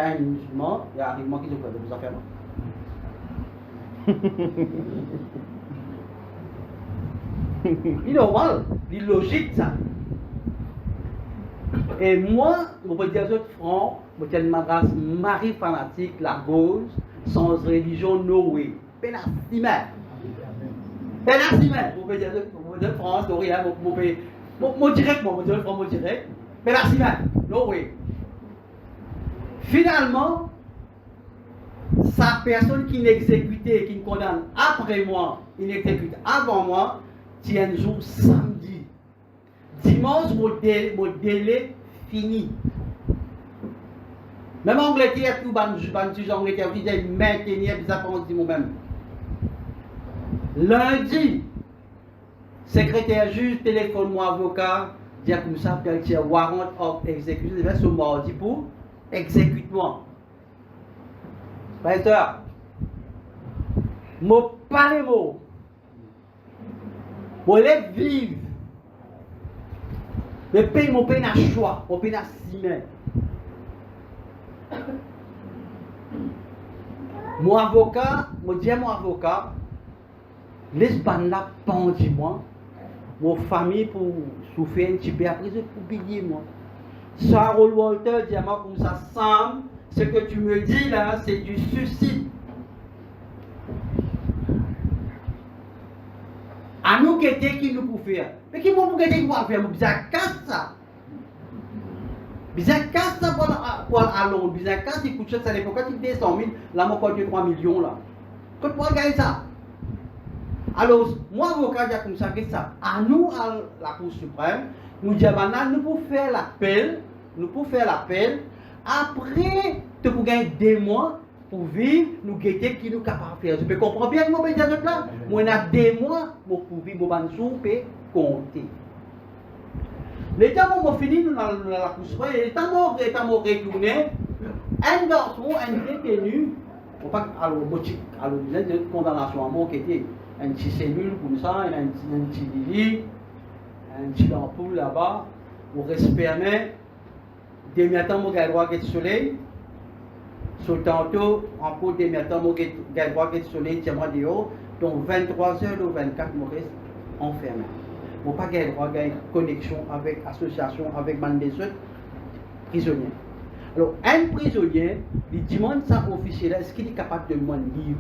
un musulman, il y a un musulman qui se fait de vous en faire. Il est normal, il est logique ça. Et moi, je peux dire aux autres francs, je suis une Marie fanatique, la gauche, sans religion, no way. Pénassimère. Pénassimère. Je peux dire aux autres francs, mon direct, mon direct. Pénassimère, no way. Finalement, sa personne qui l'exécutait, qui me condamne après moi, il l'exécute avant moi, tient un jour samedi. Dimanche, mon délai fini. Même en Angleterre, tout le Angleterre, je disais maintenir des apparences moi-même. Lundi, secrétaire juge, téléphone-moi avocat, dit comme ça, qu'il y a warrant of execution, c'est ce mardi pour exécute-moi. Pasteur, mon pas les mots, mon lève vive. Le pays, mon pays n'a choix, mon pays n'a ciment. Mon avocat, mon avocat, l'Espagne n'a pas dit moi, mon famille pour souffrir un petit peu après, pour payer moi. Sarah Walter dit à moi comme ça, Sam, ce que tu me dis là, c'est du suicide. À nous qui nous pour faire. Mais qui vont pour faire, bizarre casse ça. Bizarre casse ça pour aller. Bizarre casse, il coûte cher, ça dépend quand il descend 100 000, là, moi, pas 3 millions là. Quand tu vas gagner ça. Alors, moi, avocat, dit comme ça, que ça. À nous, à la Cour suprême, nous disons maintenant, nous pouvons faire l'appel, après, tu peux gagner 2 mois. Pour vivre, nous guetter qui nous capables de faire. Je peux comprendre bien que mon pays là. Moi, on a 2 mois pour vivre, mon banjour peut compter. L'état où on finit, nous dans la course, l'état où on retourné, un garçon, un détenu, on pas alors de condamnation à mort qui était un petit cellule comme ça, un petit lit, un petit ampoule là-bas, on respirait, demi temps on a droit de soleil. Sur tantôt, en cours des matins, je vais voir le soleil qui est dehors, donc 23h ou 24, je reste enfermé. Je ne peux pas avoir une connexion avec l'association, avec les autres prisonniers. Alors, un prisonnier, il demande ça officiel, est-ce qu'il est capable de demander livre?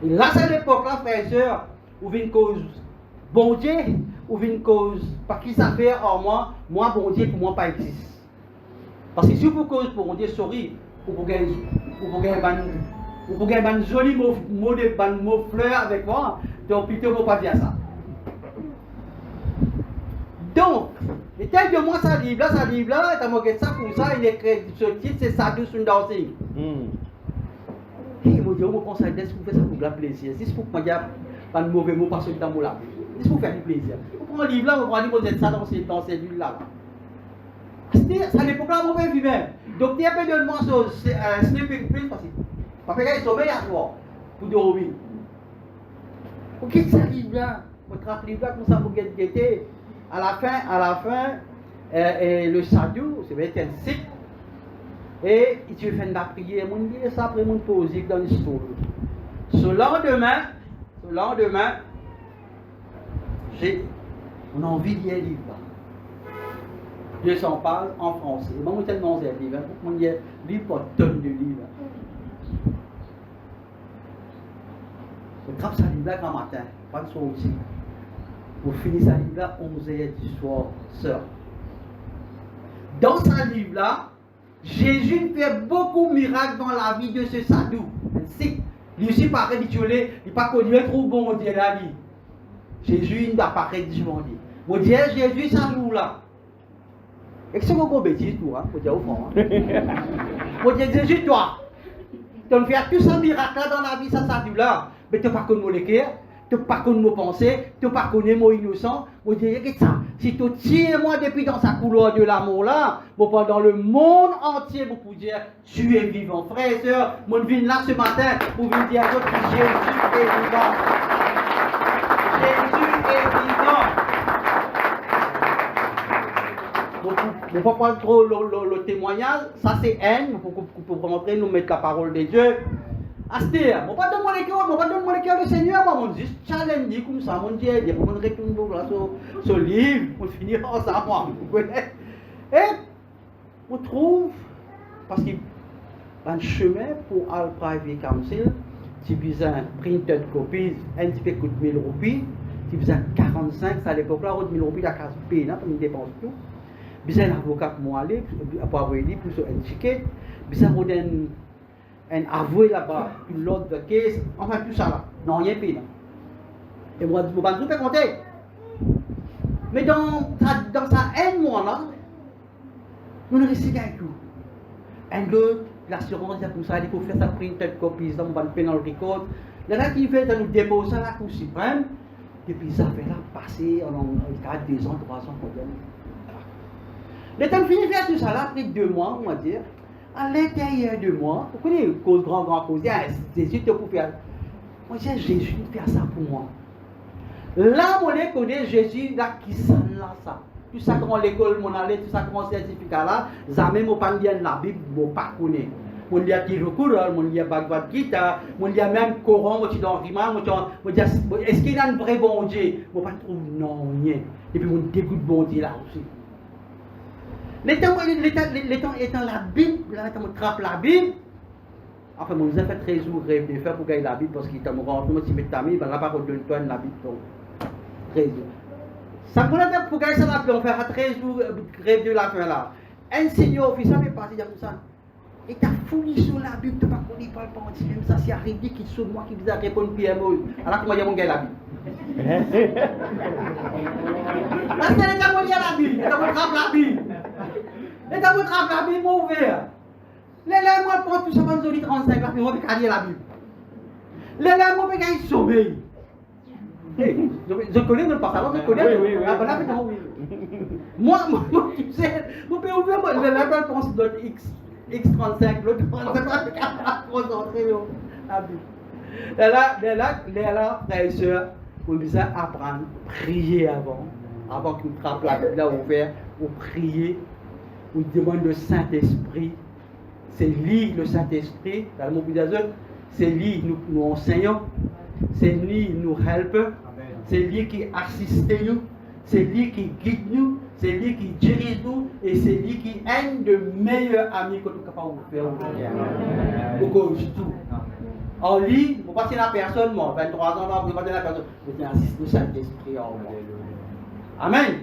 Et là, c'est l'époque-là, frères et sœurs, où vient une cause bon Dieu, ou une cause, par qui ça fait en moi, bon Dieu, pour moi, pas existe. Parce que si vous cause pour bon Dieu, sorry, pour gagner un joli mot fleur avec moi, donc plutôt ne pas dire ça. Donc, et tel que moi, ça livre là, et t'as manqué ça pour ça, il écrit ce titre, c'est Sadhu Sundar Singh. Et il m'a dit, on pense à l'idée, si vous faites ça pour le plaisir, si c'est pour moi, il n'y a pas de mauvais mots parce que dans mon là, c'est pour faire du plaisir. On prend un livre là, on prend un livre, ça dans ces bulles là. Ça n'est pas là, mauvais vivant. Donc, il y a peu de moi sur sleeping pill facile. Parce qu'il y a des sommeils à toi pour dormir. Ok, ça livre là. On trappe livre là comme ça pour guetter. À la fin, le sadhu, c'est vrai, un cycle. Et tu fais de la prière, mon dit ça après mon positif dans l'histoire. Ce lendemain, on a envie de lire livre là. 200 pages en français. Moi, je tellement de livres. On y a livre pour tonnes de livres. Je trappe ça livre là quand matin, pas de sortie. Pour finir ça livre là, 11h du soir, sœur. Dans ce livre là, Jésus fait beaucoup de miracles dans la vie de ce sadhu. Il aussi paraît rituelé, il n'est pas connu trop bon Dieu là. Jésus il apparaît du bon Dieu. Mon Dieu, Jésus ça joue là. Et que c'est mon bêtise, toi, faut dire au fond. Faut dire, Jésus, toi, tu as fait tout ça miracle dans la vie, ça dit là. Mais tu n'as pas connu mon cœur, tu n'as pas connu mon pensée, tu n'as pas connu mon innocent. Faut dire, qu'est-ce que ça? Si tu tires moi depuis dans sa couloir de l'amour là, pas dans le monde entier, vous pouvez dire, tu es vivant. Frères et sœurs, mon vie là ce matin, pour vous dire à votre Jésus est vivant. Jésus est vivant. ne faut pas trop le témoignage, ça c'est haine, pour montrer, nous mettre la parole de Dieu. Astir, on va pas donner mon cœur au Seigneur, on va juste challenger comme ça, mon Dieu, on va retourner sur le livre, on finit ensemble, vous connaissez. Et on trouve, parce qu'il y a un chemin pour aller private council, tu as besoin de printed copies, un petit peu coûte 1000 roupies, tu as besoin de 45, ça à l'époque là, 1000 roupies, la casse paye, pour une dépense tout. Besoin d'un avocat pour moi aller, pour avoir dit, pour un ticket, besoin d'un avoué là-bas, une l'autre de caisse, enfin tout ça là, non, rien payé. Et moi, je ne vais pas compter. Mais dans sa haine, moi là, nous ne réussissons qu'un coup. Un autre, l'assurance, il y a comme ça, il faut faire ça, printed copies, dans le penalty code. Là, qui fait, ça nous dépose à la Cour suprême, et puis ça fait là passer en 4, 2 ans, 3 ans, le temps de finir faire tout ça là, après 2 mois, on va dire, à l'intérieur de moi, vous connaissez, cause grand cause, Jésus te pour faire. Moi, j'ai Jésus de faire ça pour moi. Là, on connaît Jésus, là, qui s'en là, ça. Tout ça, quand l'école, mon allait, tout ça, quand certificat là, jamais, mon pas lire la Bible, mon pas connaît. Mon lit à Tirukural, mon lit à Bhagavad Gita, mon lit à même Coran, mon lit dans Rima, mon lit est-ce qu'il y a un vrai bon Dieu? Mon pas trouve non, rien. Et puis, mon dégoût de bon Dieu là aussi. L'étant étant la Bible, là, on trappe la Bible. Enfin, mon fait 13 jours rêve de faire pour gagner la Bible parce qu'il t'a mon grand, moi, si tu mets ta Bible, on n'a pas redonné toi la Bible. 13 jours. Ça pour la faire pour gagner ça la Bible, on fait 13 jours rêve de la fin là. Un seigneur officiel est parti comme ça. Et t'as fouillé sur la Bible, tu n'as pas connu pas le penser, même ça, c'est arrivé qu'il soit moi qui vous a répondu PMO. Alors comment il y a mon gars la Bible? Parce que les gars, il y a la Bible, et t'as montré la Bible. Et t'as montré la Bible, moi ouvert. Les gars, moi, prends tout ça, moi, je 35 là, puis moi, je vais la Bible. Les gars, moi, je vais sauver. Je connais le passage, je connais. Oui. Moi, tu sais, vous pouvez ouvrir, le label pense de X35, l'autre 35, concentrer la Bible. Là, frères et sœurs, vous devez apprendre, prier avant que vous trappez la Bible là ouvert, vous priez, vous demandez le Saint-Esprit. C'est lui le Saint-Esprit, dans le mobilisation, c'est lui nous enseignons, c'est lui nous help, c'est lui qui assiste nous, c'est lui qui guide nous, c'est lui qui dirige nous, et c'est lui qui est le meilleur ami que nous sommes capables de faire aujourd'hui. Pourquoi tout. En lui, vous ne passez la personne, moi, 23 ans, vous ne passez la personne, vous assistez au Saint-Esprit en moi. Amen.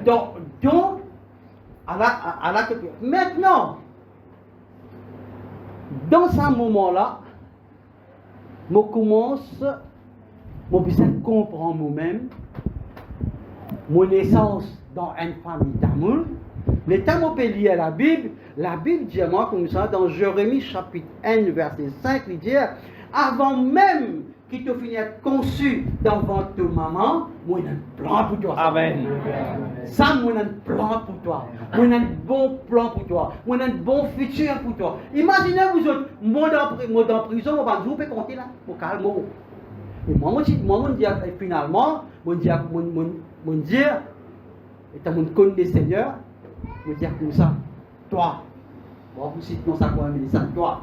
Donc, maintenant, dans ce moment-là, je commence, je besoin de comprendre moi-même, mon essence dans une famille d'amour. Le temps où je peux lire la Bible dit à moi comme ça, dans Jérémie chapitre 1, verset 5, il dit, avant même qu'il te finisse d'être conçu dans votre maman, moi j'ai un plan pour toi. Amen. Ça, moi j'ai un plan pour toi. Moi j'ai un bon plan pour toi. Moi j'ai un bon futur pour toi. Imaginez vous autres, moi dans prison, je peux compter là, pour calme. Et moi, je dis finalement, mon Dieu, étant mon connaît le Seigneur, je dis comme ça, toi, moi vous citez ça comme un ça, toi,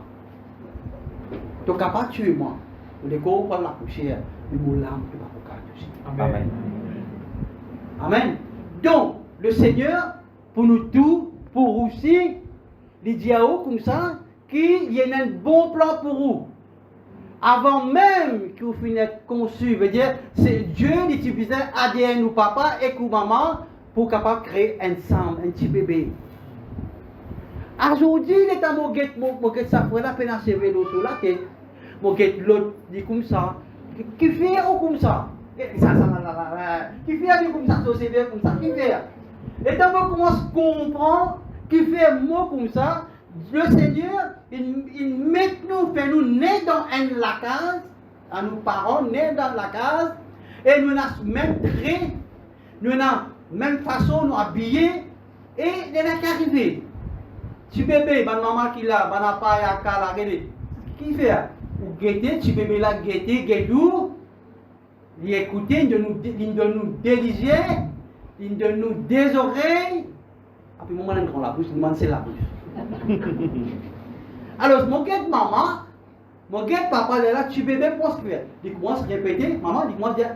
tu n'es capable de tuer moi. Les gars prennent la couchère, mais mon âme ne peut pas toucher. Amen. Amen. Donc, le Seigneur, pour nous tous, pour aussi, il dit à vous comme ça, qu'il y a un bon plan pour vous. Avant même que vous finissiez conçu, veut dire, c'est Dieu qui utilise ADN ou papa et ou maman pour capable créer ensemble, un petit bébé. Aujourd'hui, il est à mon guette ça pour la peine à se vélo sur la tête. Mon guette l'autre dit comme ça. Qui fait ou comme ça? Qui fait comme ça, c'est bien comme ça. Qui fait? Et quand on commence à comprendre qui fait un mot comme ça, le Seigneur, il met nous, fait nous nés dans la case, à nos parents nés dans la case, et nous avons même trait, nous avons même façon nous habiller, et il est arrivé. Si bébé, ma maman qui l'a, ma papa y a qu'à la regarder, qui fait? Ou guetter, si bébé là guetter, guettou, il écouter, de nous déliger, de nous des oreilles. Après, moi, je grand la bouche, je c'est la bouche. Alors, mon guette maman, mon guette papa, là, tu bébé postcréel. Il commence à répéter, maman, il commence à dire,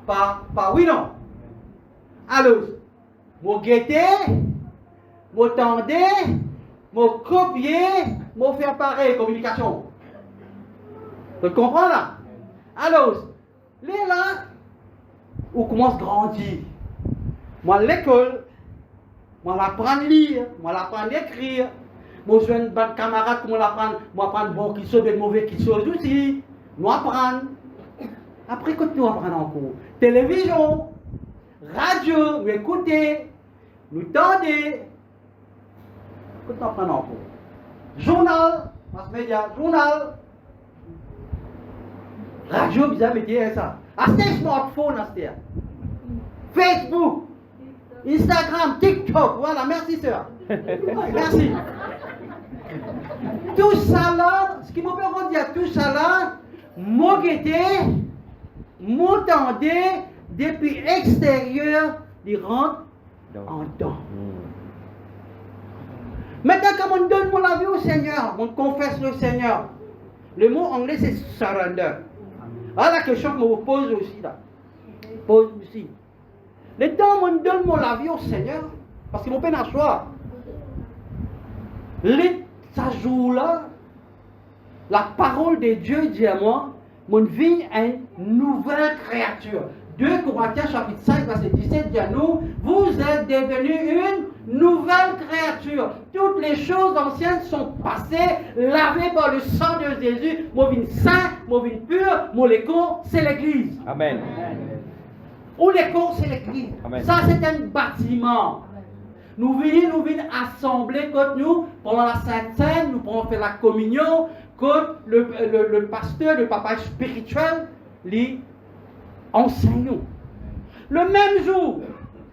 pa, oui, non. Alors, mon guetté, mon tendé, mon copier, mon faire pareil, communication. Tu comprends là? Alors, là, on commence à grandir. Moi, l'école, moi, j'apprends à lire, moi, j'apprends à écrire. Moi, je suis un camarade, moi, j'apprends bon qui sont des mauvais qui sont aussi. Nous apprenons. Après, quand nous apprenons encore, télévision, radio, nous écouter, nous tendez. Quand nous apprenons encore. Journal, mass média, journal. Radio, bizarre, mais dire ça. Acheter un smartphone, acheter. Facebook, Instagram, TikTok, voilà, merci sœur. Merci. Tout ça là, ce qui me permet de dire tout ça là, moi guetté, m'entendez depuis extérieur, il rentre en dedans. Maintenant, quand on donne mon avis au Seigneur, on confesse le Seigneur. Le mot anglais c'est surrender. Ah, la question que je me pose aussi là. Pose aussi. Le temps où on donne mon avis au Seigneur, parce que mon père n'a choix. Ça joue là, la parole de Dieu dit à moi, mon vie est une nouvelle créature. 2 Corinthiens chapitre 5 verset 17 dit à nous, vous êtes devenus une nouvelle créature. Toutes les choses anciennes sont passées, lavées par le sang de Jésus. Mon vie saint, mon vie pure, mon léco, c'est l'église. Amen. Ou l'éco, c'est l'église. Ça, c'est un bâtiment. Nous venons assembler quand nous, pendant la Sainte Seine, nous pourrons faire la communion, quand le pasteur, le papa spirituel, lui enseigne. Le même jour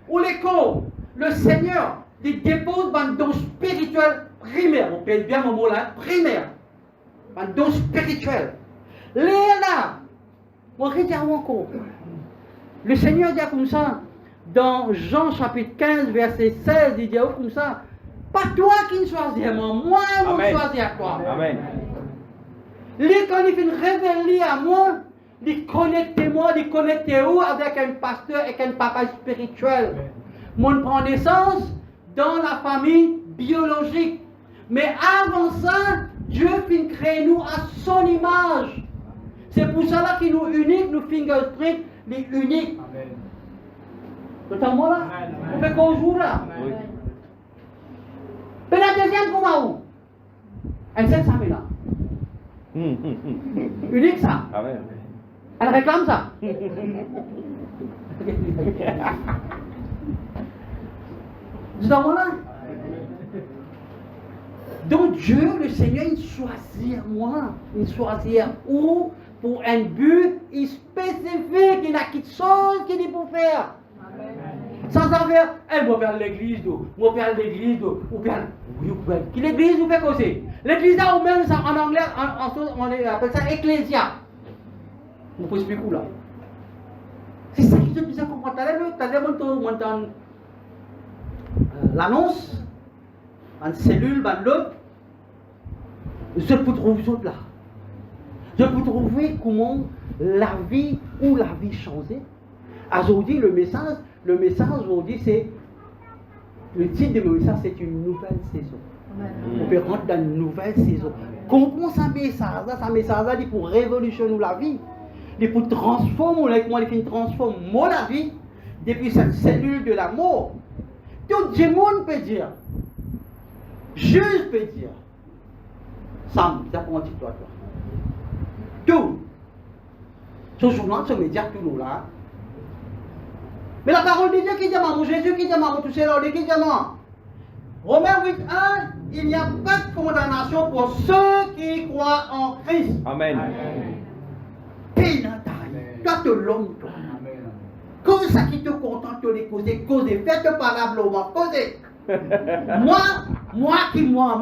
où l'écho, le Seigneur, il dépose un don spirituel primaire, on paye bien mon mot là, primaire, un don spirituel. Là, on regarde encore. Le Seigneur dit comme ça, dans Jean chapitre 15, verset 16, il dit comme ça, pas toi qui me choisis à moi, je me choisis à toi. Amen. Quand il fait révéler à moi, il connecte moi, il connecte où avec un pasteur et un papa spirituel. Mon prend naissance dans la famille biologique. Mais avant ça, Dieu fait créer nous à son image. C'est pour cela qu'il nous unit, nous fingerprint, les uniques. Notamment là, on fait qu'on joue là. Oui. Mais la deuxième, comment où? Elle sait ça, mais là. Unique ça. Amen. Elle réclame ça. Notamment là. Donc Dieu, le Seigneur, il choisit moi. Il choisit où? Pour un but spécifique. Il a quelque chose qu'il dit pour faire. Sans avoir, elle va vers l'église, moi vers l'église, ou bien, qui l'église vous fait causer. L'église là, ou même ça, en anglais, on appelle ça ecclésia. On peut expliquer où là. C'est ça qui est bizarre qu'on comprend. T'as l'annonce, en cellule, en l'autre, je peux trouver ça là. Je peux trouver comment la vie changeait. Aujourd'hui, le message aujourd'hui, c'est le titre de mon message, c'est une nouvelle saison. On peut rentrer dans une nouvelle saison. Comprends ce message-là, il pour révolutionner la vie. Il pour transformer, il transforme la vie depuis cette cellule de l'amour. Tout le monde peut dire, Jésus peut dire, Sam, ça pour dire toi. Tout. Ce journal, ce média, tout nous là. Mais la parole de Dieu qui dit à Jésus qui dit à tout cela, qui dit à Romains 8, 1, il n'y a pas de condamnation pour ceux qui croient en Christ. Amen. Toi, tu l'homme, toi. Cause ça qui te contente de les causer, faites parablement, causez. moi qui m'ai en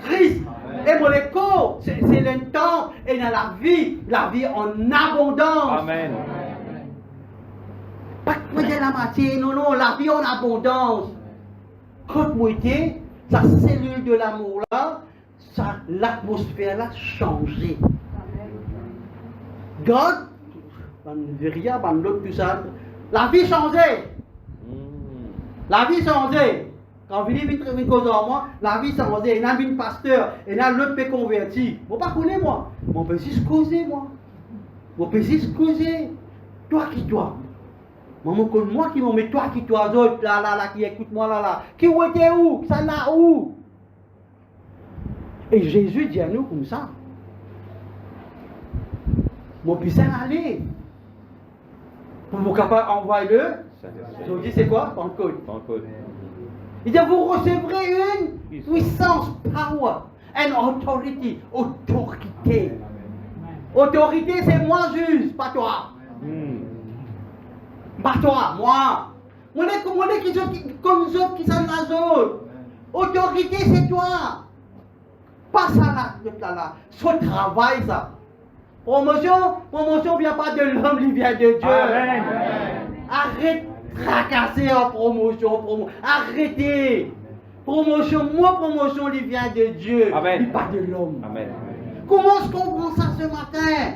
Christ. Et mon écho, c'est le temps et dans la vie en abondance. Amen. Pas que de la moitié, non, non, la vie en abondance. Quand moitié, sa cellule de l'amour là, l'atmosphère là changé. God, rien, l'autre, tout ça, la vie changée. La vie changée. Quand vous dites une cause en moi, la vie changée. Il y a un pasteur, il y a l'autre qui converti. Vous ne pas connaître moi. Mon peut juste causer moi. Mon peut juste causer. Toi qui toi. Moi qui m'en met toi qui toi d'autres là qui écoute moi là. Qui était où? Ça là où? Et Jésus dit à nous comme ça. Mon puissant aller. Pour vous capable envoyer le. Je vous dis c'est quoi? Pentecôte. Il dit vous recevrez une puissance, power, and authority. Autorité. Autorité c'est moi juste, pas toi. Pas toi, moi. On est qui comme les autres qui sont les autres. Autorité c'est toi. Pas ça là. Ce travail ça. Promotion vient pas de l'homme, il vient de Dieu. Amen. Arrête de fracasser en promotion. Arrêtez. Promotion, il vient de Dieu. Amen. Il pas de l'homme. Amen. Comment est-ce qu'on comprend ça ce matin?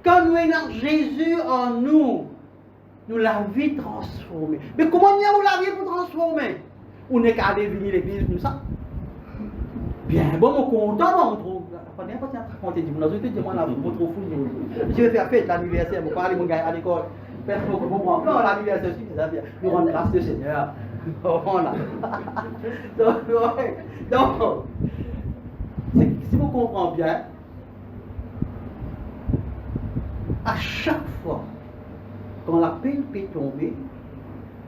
Quand nous avons Jésus en nous, nous la vie transformée. Mais comment il y a la vie pour transformer? On n'est qu'à aller venir l'église comme ça. Bien, bon, on est content, on trouve. Je vais faire fête l'anniversaire, vous parlez mon gars à l'école. Non, l'anniversaire aussi, c'est ça. Nous rendons grâce au Seigneur. Voilà. Donc, si vous comprenez bien, à chaque fois, quand la peine peut tomber,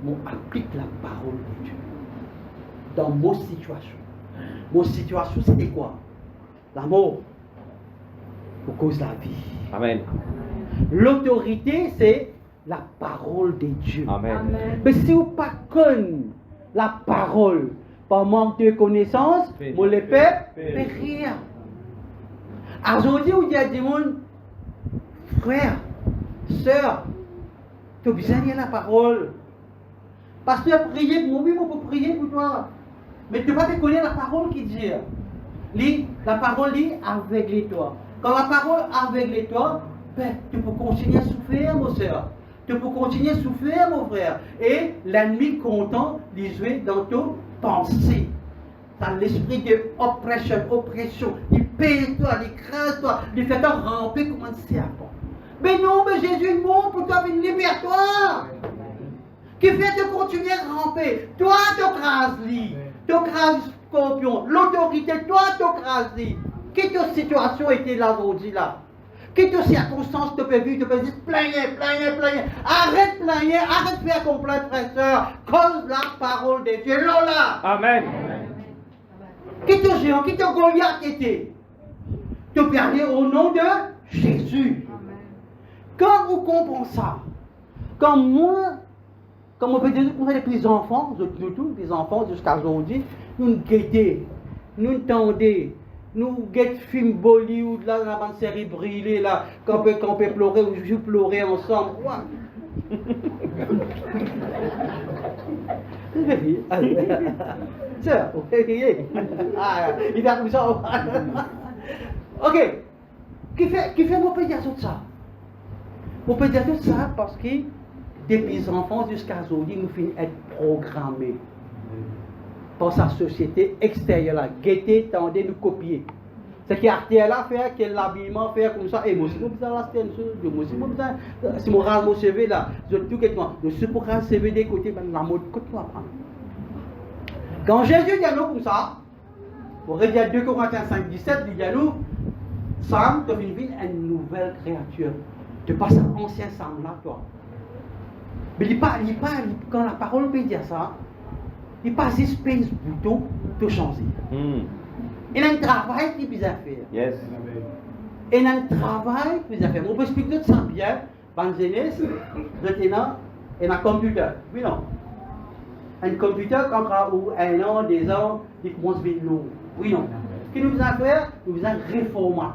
on applique la parole de Dieu dans nos situations. Mon situation, c'était quoi? L'amour pour cause de la vie. Amen. L'autorité, c'est la parole de Dieu. Amen. Mais si vous ne connaissez pas la parole, par manque de connaissance, vous ne faites rien. Aujourd'hui, vous dites à des gens, frère, soeur, tu as besoin de la parole. Parce que tu as prié pour moi, on peut prier pour toi. Mais tu ne peux pas connaître la parole qui dit. La parole dit avec toi. Quand la parole avec toi, ben, tu peux continuer à souffrir, mon soeur. Tu peux continuer à souffrir, mon frère. Et l'ennemi content de jouer dans ton pensée. Dans l'esprit de oppression. Il paye toi, il crase toi, il fait toi ramper comme un serpent. Mais non, mais Jésus est mort pour toi, il libère toi. Qui fait de continuer à ramper. Toi, tu crases-lui. Tu crases scorpion. L'autorité, toi, tu crases-lui. Quelle situation était là aujourd'hui là? Quelle circonstance tu peux vivre? Tu peux dire plaigner. Arrête plaigner, arrête de faire complaint, frère. Cause la parole de Dieu. Lola. Amen. Qui te géant, qui te Goliath était? Tu peux aller au nom de Jésus. Quand vous comprenez ça, comme on peut dire pour les petits enfants, nous tous, les enfants jusqu'à aujourd'hui, nous guettons, nous tendons, nous guettons film Bollywood, là, dans la bande série brûlée, là, qu'on peut pleurer ou juste pleurer ensemble. Sœur, vous pouvez rier. Il va comme ça. Ok. Qui fait mon pédiatre tout ça? Mon pédiatre tout ça parce que depuis les enfants jusqu'à aujourd'hui, nous finissons être programmés par sa société extérieure là. Guetter, tendez, nous copier. C'est qu'il y a RTL à faire, qu'il y a l'habillement à faire comme ça. Et moi aussi, je besoin de la scène, moi aussi, besoin. Si je rase mon CV là, je dis tout quelque chose. Je suis pour raser CV des côtés, ben la mode, côté moi prendre. Quand Jésus dit à nous comme ça, pour dire 2 Corinthiens 5, 17, il dit à nous, Sam, tu as une nouvelle créature. Tu passes à l'ancien Sam là, toi. Mais il pas, quand la parole peut dire ça, il passe space bouton pour changer. Il y a un travail qui peut faire. Yes. Il y a un travail qui peut faire. On peut expliquer ça bien. Dans jeunesse, maintenant, il y a un computer. Oui, non. Un computer, quand on a 1 an, 2 ans, il commence à être lourd. Oui, non. Ce que nous devons faire, nous devons réformer.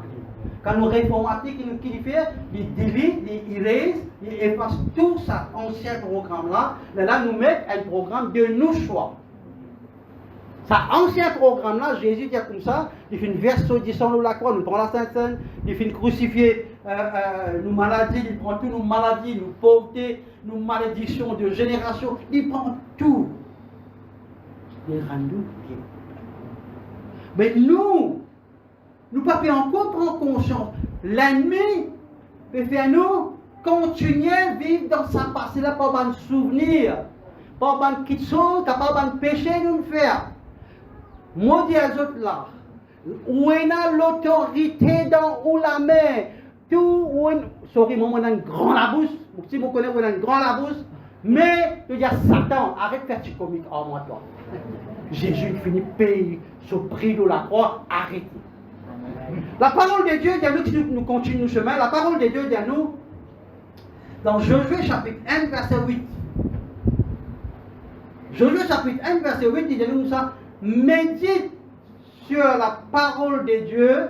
Quand nous réformatique, il fait, il delete, il erase, il efface tout ça ancien programme-là. Là, nous met un programme de nos choix. Ça ancien programme-là, Jésus dit comme ça, il fait une version de la croix, nous prend la Sainte-Seine, il fait crucifier nos maladies, il prend toutes nos maladies, nos pauvretés, nos malédictions de génération, il prend tout. Il rend nous bien. Mais nous ne pouvons pas encore prendre conscience. L'ennemi peut faire nous continuer à vivre dans sa passé, là, pas de souvenir, pas de quitte pas de péché nous faire. Moi, dis à autres là, où est l'autorité dans ou la main, tout, sorry, moi, on a une grande labousse, si vous connaissez, on a une grande labousse, mais il y a Satan, arrête de faire du comique en moi, toi. Jésus finit de payer ce prix de la croix, arrêtez. La parole de Dieu dit à nous, si nous continuons le chemin, la parole de Dieu dit à nous, dans Josué chapitre 1, verset 8. Josué chapitre 1, verset 8, il dit à nous ça, médite sur la parole de Dieu,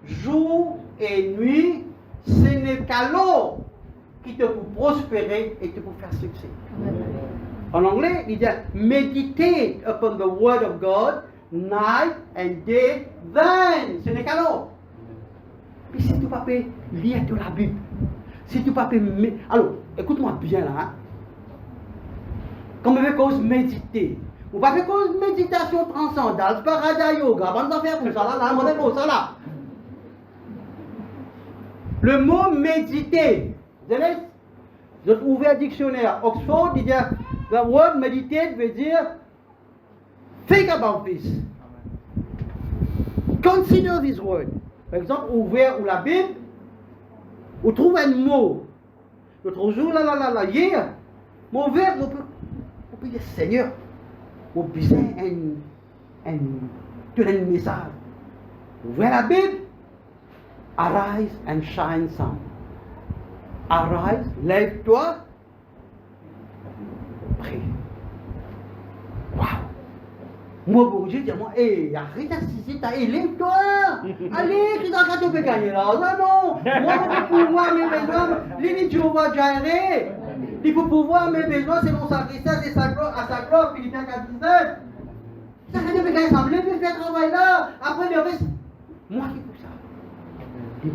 jour et nuit, ce n'est qu'alors qui te peut prospérer et te peut faire succès. En anglais, il dit meditate upon the word of God night and day, then. Ce n'est qu'alors. Puis si tu ne peux pas lire de la Bible, si tu ne peux pas. Alors, écoute-moi bien là. Hein? Comme on veut cause méditer. Ou pas faire cause méditation transcendale, pas Raja Yoga, on va faire pour ça là, on va faire pour ça là. Le mot méditer, vous avez ouvert le dictionnaire Oxford, il dit the word meditate veut dire think about this. Consider this word. Par exemple, ouvert ou la Bible, ou trouve un mot. L'autre jour, hier, mon ouvert, on peut dire Seigneur. Vous besoin un message. Ouvrez la Bible. Arise and shine some. Arise, lève-toi. Prie. Waouh! Moi, pour Dieu, dis-moi, arrête d'assister, lève-toi! Allez, qui t'as tu peux gagner là? Non, moi, je peux pouvoir mes besoins. L'ennemi, tu vas gérer. Il faut pouvoir mes besoins selon sa richesse et sa gloire, à sa gloire, Philippiens 4:17. Ça veut dire que quand il semble, il fait travail là. Après le reste, moi qui fais ça. Une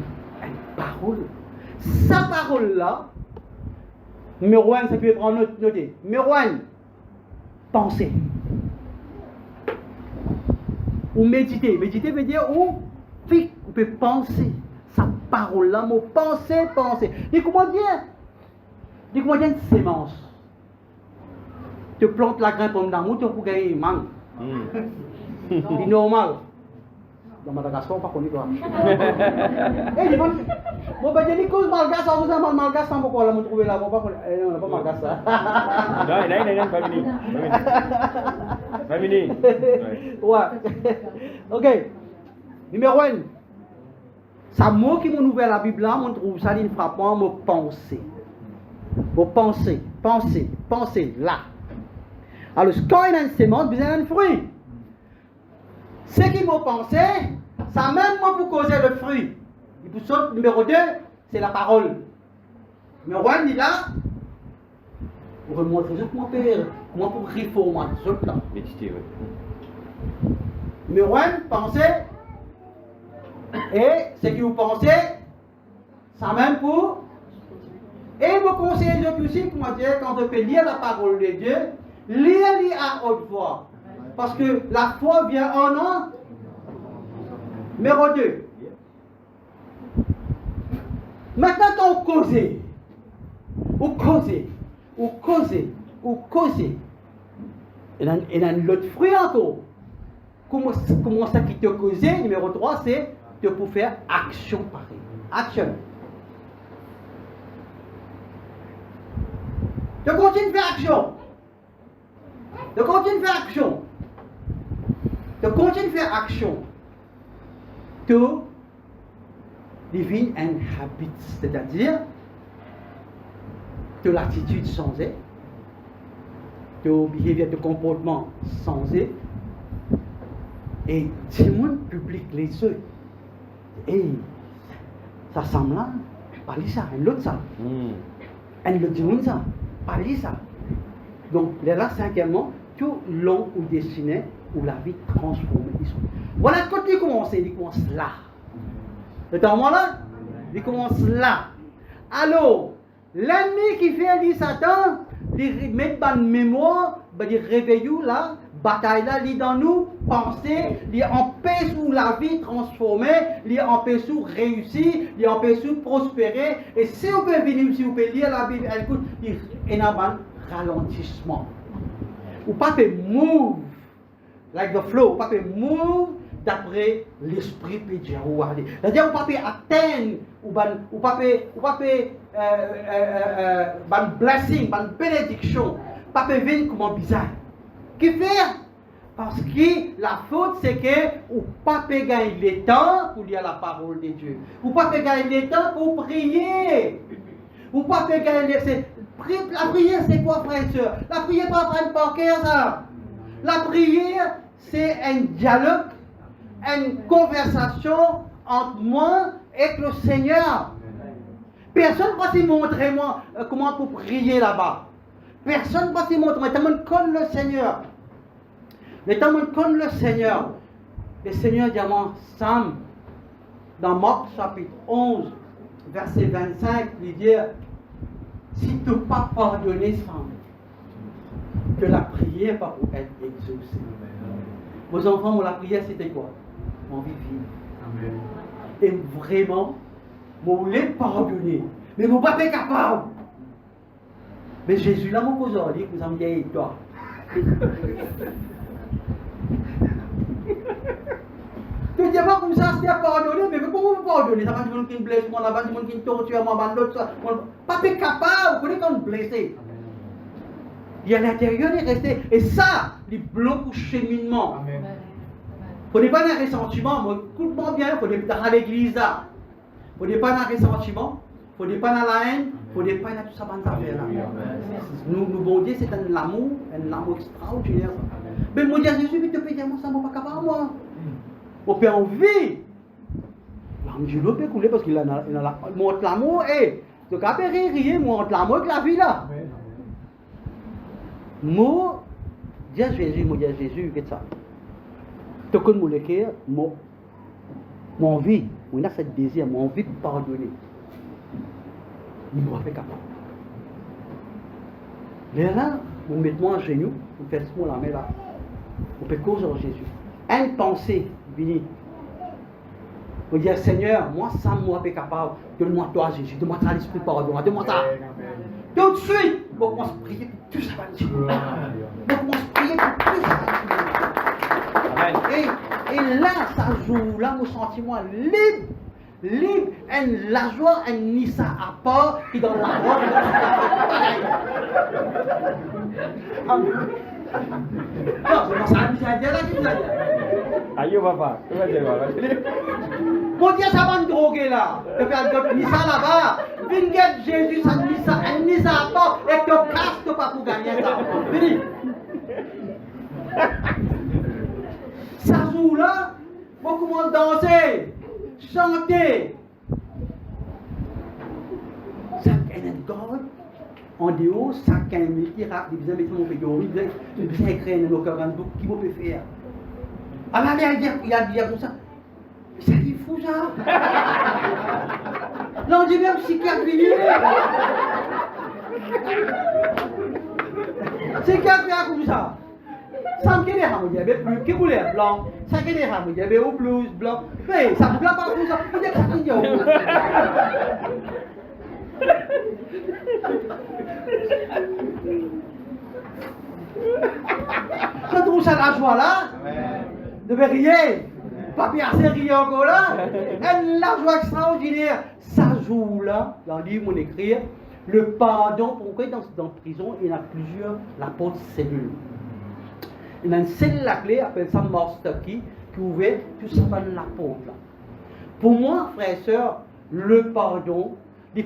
parole. Sa parole là, numéro 1, ça peut prendre noter. Numéro 1, penser. Ou méditer. Méditer veut dire où on peut penser. Sa parole là, mot penser. Et comment dire? Dis-moi, il y a une sémence. Tu plantes la graine pomme d'amour, tu peux gagner une mangue. C'est normal. Dans Madagascar, on ne connaît pas. Eh, bon, ben, il y a des causes malgaches, on vous a malgache, sans pourquoi on l'a trouvé là. Non, on n'a pas malgache ça. Non, pas fini. Pas fini. Ouais. Ok. Numéro 1. Ça mot qui m'a ouvert la Bible là, on trouve ça d'une frappant, mot penser. Vous pensez là. Alors, quand il y a une sémence, il y a un fruit. Ce qui vous pensez, ça même moi pour causer le fruit. Et pour ça, numéro 2, c'est la parole. Numéro 1, il est là. Pour remontrer comment pour réformer ce là. Méditer, oui. Numéro 1, pensez. Et ce que vous pensez, ça même pour. Et vous conseillez les autres aussi, comment dire, quand on peut lire la parole de Dieu, lire à haute voix. Parce que la foi vient en un. Numéro 2. Maintenant, quand vous causez, il y a l'autre fruit encore. Comment ça qui te cause? Numéro 3, c'est de pour faire action pareil. Action. De continuer de faire action. De To devient un habit, c'est-à-dire de l'attitude changée, de behavior, de comportement changé, et tout le monde public les yeux. Et Ça semble là, pas lui ça, un l'autre ça. Un l'autre dit ça, pas lui ça. Donc, là, cinquièmement, tout long ou destiné, où la vie transformée. Voilà quand il commence là. Le temps là, il commence là. Alors, l'ennemi qui fait lui Satan, il met une mémoire, il réveille là, bataille là, il dans nous, penser, il empêche la vie transformée, il empêche réussir, il empêche prospérer. Et si vous pouvez venir, si vous pouvez lire la Bible, écoute, il y a un ralentissement. Ou pas de move, like the flow, ou pas de move d'après l'esprit peut dire où aller. C'est-à-dire, ou pas de atteindre, ou pas de blessing, de bénédiction, pas de venir comme bizarre. Qu'est-ce faire? Parce que la faute, c'est que ou pas de gagner le temps pour lire la parole de Dieu. Ou pas de gagner le temps pour prier. Ou pas de gagner le la prière, c'est quoi, frère et soeur? La prière, pas prendre par cœur, ça. La prière, c'est un dialogue, une conversation entre moi et le Seigneur. Personne ne va te montrer moi comment pour prier là-bas. Personne ne va te montrer. Mais tout le monde connaît le Seigneur. Mais tout le monde connaît le Seigneur. Le Seigneur dit à moi, Sam, dans Marc chapitre 11, verset 25, il dit, si tu n'as pas pardonné, Sam, que la prière va pour être exaucée. Vos enfants, la prière, c'était quoi? Envie de vivre. Et vraiment, vous voulez pardonner, mais vous n'êtes pas capable. Mais Jésus, là, vous vous dit que vous en vieillez toi. Tu dis pas comme ça, c'est à pardonner, mais comment vous pardonnez? Ça va du monde qui blesse moi, là-bas, du monde qui torture moi, l'autre, ça. Pas capable, vous connaissez quand vous blessez. Il y a l'intérieur, il est resté. Et ça, il bloque le cheminement. Amen. Il ne faut pas un ressentiment. Écoute-moi bien, il faut pas dans l'église. Il ne faut pas un ressentiment. Il ne faut pas dans la haine. Il ne faut pas dans tout ça. Nous, bon Dieu, c'est un amour extraordinaire. Mais mon Dieu, Jésus, il te paye, moi, ça ne va pas capable, moi. On peut envie. L'angelo peut couler parce qu'il a montre l'amour. Et tu peux rire, montre l'amour avec la vie là. Moi, Dieu Jésus, qu'est-ce que ça? Tu connais mon vie, on a ce désir, mon envie de pardonner. Il m'a fait capable. Là, vous mettez moi en genou, vous faites ce la main là. Vous pouvez causer en Jésus. Une pensée, venez. Vous dites, Seigneur, moi, ça, moi, je suis capable. Donne-moi toi, Jésus. Donne-moi ça, l'esprit pardon. Donne-moi ça. Tout de suite, on commence à prier pour tout ça. On commence à prier pour tout ça. Et là, ça joue, là, mon sentiment libre, et la joie, et ni ça à part, qui dans la robe. Non, c'est pas ça, c'est là qui vous a dit. Aïe, papa, tu vas dire, mon Dieu, ça va me droguer là. Tu fais un ni ça là-bas. Viens Jésus, ça ni ça à part, et tu casses pas pour gagner ça. Vini. Ça joue là, on commence à danser, chanter. Ça est God. En dehors, ça qui est rap, des besoins de mon pays, des besoins écrits dans nos cœurs, qui vous peut faire. Ah là, il y a comme ça. C'est fou ça. Là, on dit même psychiatre fini. C'est qui a fait comme ça? Ça me dit, il y avait plus que couleur blanc. Ça me dit, il y avait au blues blanc. Mais ça ne me plaît pas comme ça. Vous êtes fatigué. Je trouve ça la joie là. De rire. Pas bien assez rire encore là. Et la joie extraordinaire. Ça joue là. Dans le livre, on écrit le pardon. Pourquoi dans la prison, il y en a plusieurs, la porte cellule. Il y a une cellule la clé, appelle ça master key, qui ouvre tout ça par la porte là. Pour moi, frères et sœurs, le pardon,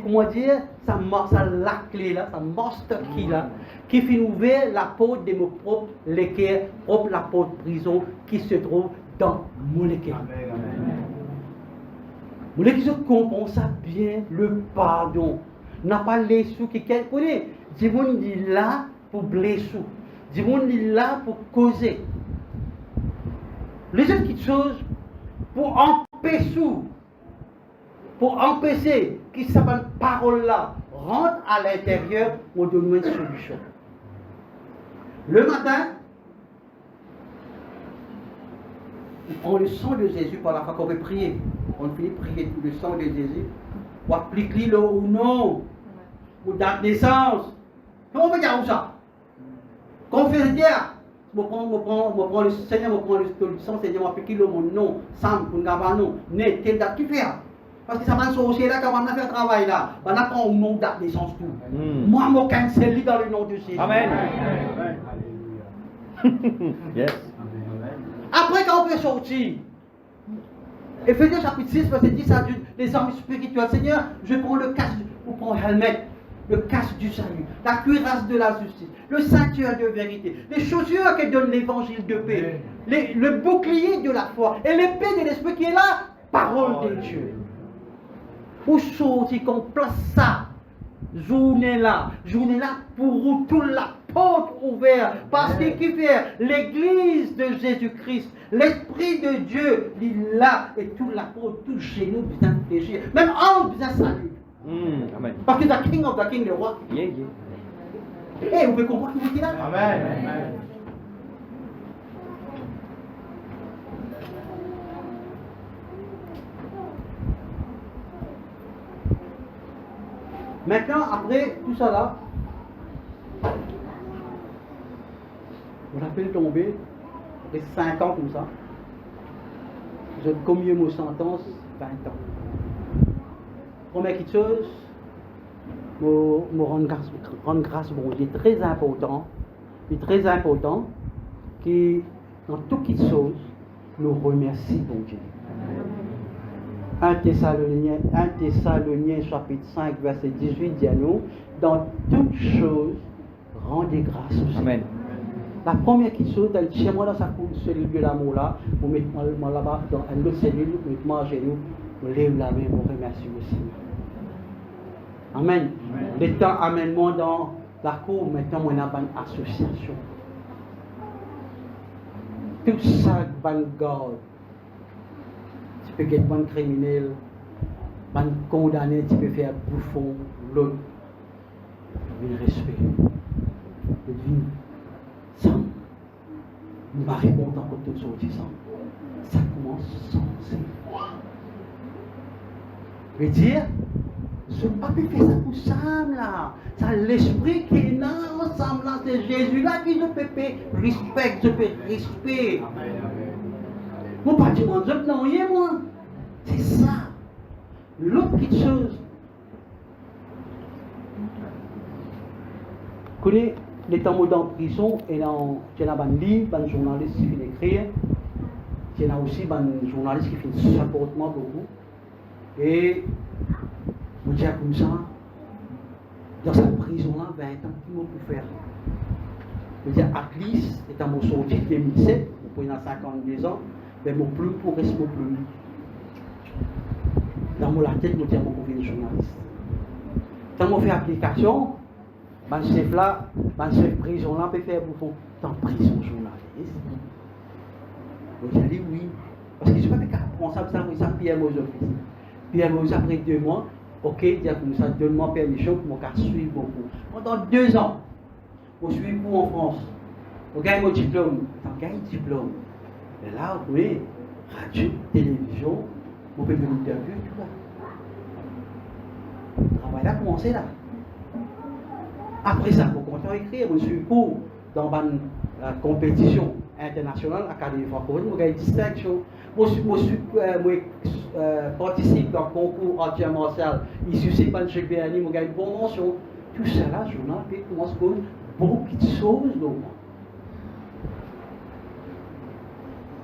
comment dire, ça la clé là, ça master key là, qui fait ouvrir la porte de mon propre l'équerre, propre la porte prison qui se trouve dans mon équerre. Vous voulez qu'ils comprennent ça bien, le pardon. N'a pas les sous qui connaît. Dis mon dit là pour blesser. Dis mon dit là pour causer. Les autres petites choses pour empêcher que cette parole-là rentre à l'intérieur pour donner une solution. Le matin, on prend le sang de Jésus par la fois qu'on veut prier. On finit de prier tout le sang de Jésus. On applique le ou non, ou date de naissance. Comment on peut dire ça? Quand on fait dire, je prends le Seigneur, je prends le sang, Seigneur, je applique le nom, Sam, pour nous né, telle date tu fais. Parce que ça va sortir là, quand on a fait le travail là, on apprend au nom date de naissance tout. Moi, je cancelle dans le nom de Jésus. Amen. Yes. Après, quand on peut sortir, Éphésiens chapitre 6, verset 10 à 12, les armes spirituelles. Seigneur, je prends le casque, je prends le helmet, le casque du salut, la cuirasse de la justice, le ceinture de vérité, les chaussures que donne l'évangile de paix, le bouclier de la foi et l'épée de l'esprit qui est là, parole de Dieu. Pour sortir, qu'on place ça, journée là pour tout la porte ouverte, parce que qui fait l'église de Jésus-Christ, l'Esprit de Dieu, il est là, et tout la porte, tout genou besoin de pécher, même homme besoin de salut. Amen. Parce que the King of the King, le roi. Eh, vous pouvez comprendre ce que vous dites là? Amen. Maintenant, après tout ça là, on a fait tomber, après 5 ans comme ça, je combien mon sentence? 20 ans. Première chose, me rendre grâce bon Dieu, très important, que dans toutes les choses, nous remercions bon Dieu. 1 Thessaloniens chapitre 5 verset 18 dit à nous, dans toutes choses, rendez grâce au Seigneur. Amen. La première chose, chez moi dans sa cellule de l'amour là, vous mettez moi là-bas dans une autre cellule, vous mettez moi à genoux, vous lèvez la main, vous remerciez le Seigneur. Amen. Le temps amène-moi dans la cour, maintenant on a une association. Tout ça, bonne garde. Tu peux être bon criminel, bon condamné, tu peux faire bouffon, l'autre. Le respect. Le divin. Ça, nous va répondre dans toute sortie ça. Ça commence sans c'est. Je veux dire, je ne peux pas faire ça pour Sam là. C'est l'esprit qui est là, Sam là, c'est Jésus là qui je peux respect. Moi, pas du monde, je ne sais moi. C'est ça. L'autre petite chose. Vous connaissez les temps en prison, et dans un livre, un journaliste qui finit d'écrire. Il y a aussi un journaliste qui fait supportement beaucoup. Et vous dire comme ça, dans cette prison-là, 20 ans, qui m'a pu faire? Je veux dire, at least, étant mon sorti en 2007, vous pouvez dans 52 ans, mais mon plume pour rester mon plume. Dans mon la tête, je dis à mon journaliste. Quand on fait application, le chef là, le chef prison là peut faire bouffon. Dans prison journaliste. Je dis oui. Parce que je ne suis pas responsable de ça, Pierre Moses. Pierre Moses, après 2 mois, ok, dire comme ça, donne-moi permission pour me suivre beaucoup. Pendant 2 ans, je suis pour en France. Je gagne mon diplôme. Je gagne mon diplôme. Et là, oui, radio, télévision, on peut faire une interview, tout ça. Le travail a commencé là. Après ça, pour continuer à écrire, je suis pour dans une compétition internationale, Académie francophone, je gagne distinction. Je participe dans le concours entier martial. Ici, c'est pas le chef Béani, je gagne une bonne mention. Tout ça là, je commence à faire beaucoup de choses.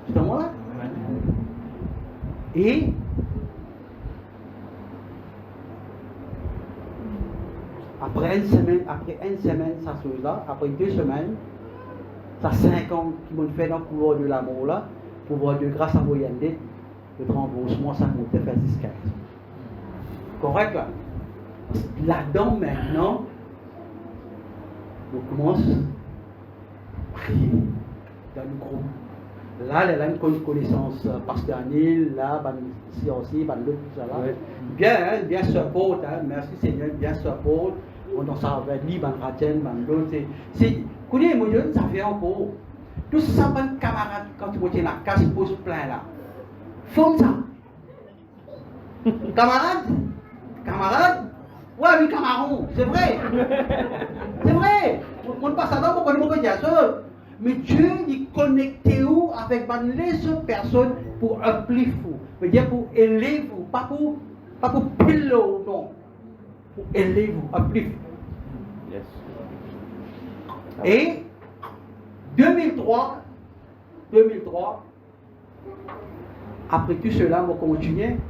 C'est à moi là. Et après une semaine, ça se chose là, après 2 semaines, ça 5 ans qui m'ont fait dans le couloir de l'amour là, pour voir de grâce à Moyenne, le remboursement, ça montait vers 10-15. Correct là. Là-dedans maintenant, on commence à prier dans le groupe. Là, elle a une connaissance pasteur Anil, là, ici aussi, tout ça là. Ouais. Bien, hein, bien support, hein, merci Seigneur, bien support. On en s'en va dire, l'autre, c'est. Connais moi, ça fait encore. Tout ça, bon camarade, quand tu vois la case, il pose plein là. Font ça. Camarade, camarade, ouais, oui, camarade, c'est vrai. C'est vrai. On ne passe pas pour qu'on ne dire ça. Mais Dieu, il connecte où avec les autres personnes pour uplift vous. C'est-à-dire pour élever vous, pas pour piller, non. Pour élever vous, uplift. Yes. Et 2003, après tout cela, on continue,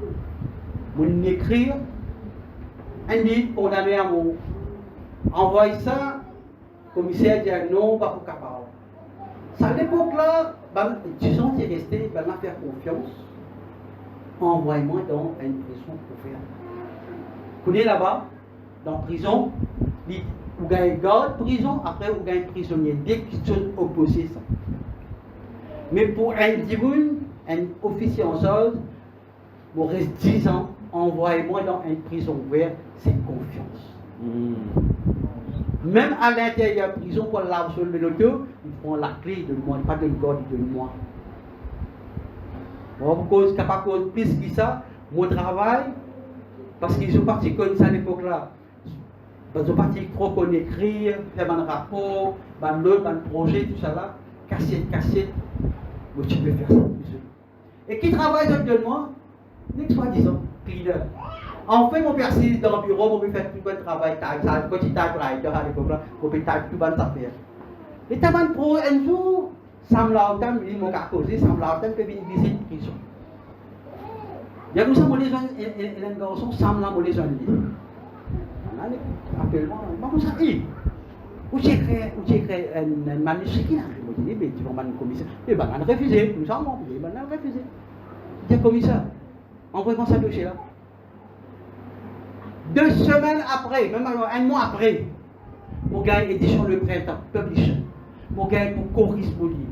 on écrire un livre condamné à mort. Envoie ça, commissaire dit non, pas pour capable. À l'époque-là, disons qu'il est resté, on a fait confiance. Envoie-moi dans une prison pour faire. Vous connaissez là-bas, dans la prison, vous gagnez garde prison, après vous gagnez prisonnier. Dès qu'ils sont opposés, ça. Mais pour un dirigeant, un officier en solde, vous restez 10 ans, envoyez-moi dans une prison ouverte, c'est confiance. Même à l'intérieur de la prison, pour l'arbre sur le loto, ils prennent la clé de moi, pas de garde de moi. Bon, cause plus que ça, mon travail, parce qu'ils sont partis comme ça à l'époque-là. Ils sont partis trop qu'on écrire, faire un rapport, un projet, tout ça là, cassette. Mais tu peux faire ça. Et qui travaille de moi? N'est-ce pas disons, cleaner. En fait, mon père, c'est dans le bureau, on peut faire tout le travail, quand il travaille à l'époque là, on peut faire tout le affaire. Et tu as pro un jour, ça me l'a entendu, mon gars causé, ça me l'a entendu, que une visite prison. Il y a comme ça, les gens, et un garçon, ça me l'a les gens. Appelle-moi, comment ça dit? Où j'ai créé un manuscrit qui n'a rien dit, mais tu vas me commissaire. Et ben, on a refusé, nous sommes morts, on a refusé. Il dit commissaire, envoyez-moi ça dossier là. 2 semaines après, même un mois après, mon gars édition Le Printemps, publisher. Mon gars pour Coris Bollier.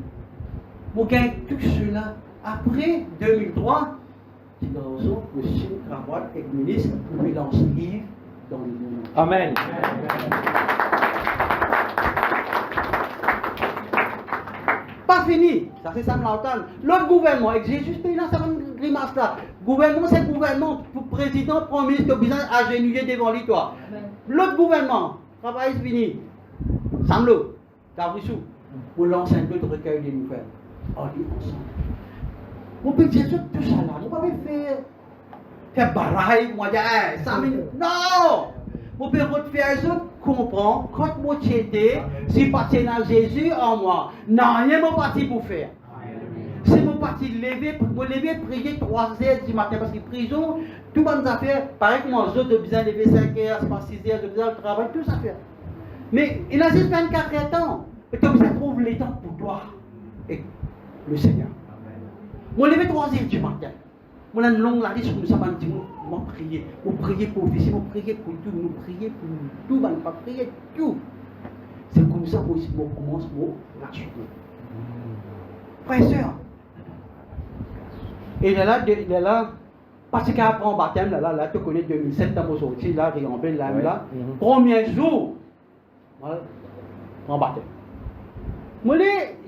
Mon gars tout cela. Après 2003, le signe cravate et le ministre pour me lancer livre dans le monde. Amen. Pas fini, ça c'est Sam Lautan. L'autre gouvernement, avec Jésus, il a sa grimace là. Gouvernement, c'est le gouvernement, pour président, premier ministre, besoin agenouiller devant lui, toi. L'autre gouvernement, travail fini. Samlo, Gabrissou, pour lancer un autre recueil de nouvelles. On lit ensemble. Vous pouvez dire tout ça là, vous pouvez faire baraille, moi dire, 5 minutes. Non! Vous pouvez faire ça, comprendre, quand vous t'aidez, si vous partez dans Jésus en moi, non, rien mon parti pour faire. Si mon parti lever, prier 3 heures du matin, parce que prison, tout bonnes affaires, pareil que moi, les autres, de besoin lever 5 heures, 6 heures, de besoin de travail, tout ça fait. Mais il a juste 24 heures de temps. Et comme ça trouve les temps pour toi et le Seigneur. Moi, lever 3 heures du matin. Moi, une longue la liste, nous avons dit, moi, prier. Nous prier pour officier, nous prier pour tout, nous prier pour tout, nous pas prier tout. C'est comme ça que nous commençons la suite. Frère et soeur. Et il est là, parce qu'après en baptême, là, tu connais 2007, quand vous sortez, là, réambé, là, premier jour, voilà, en baptême. Moi,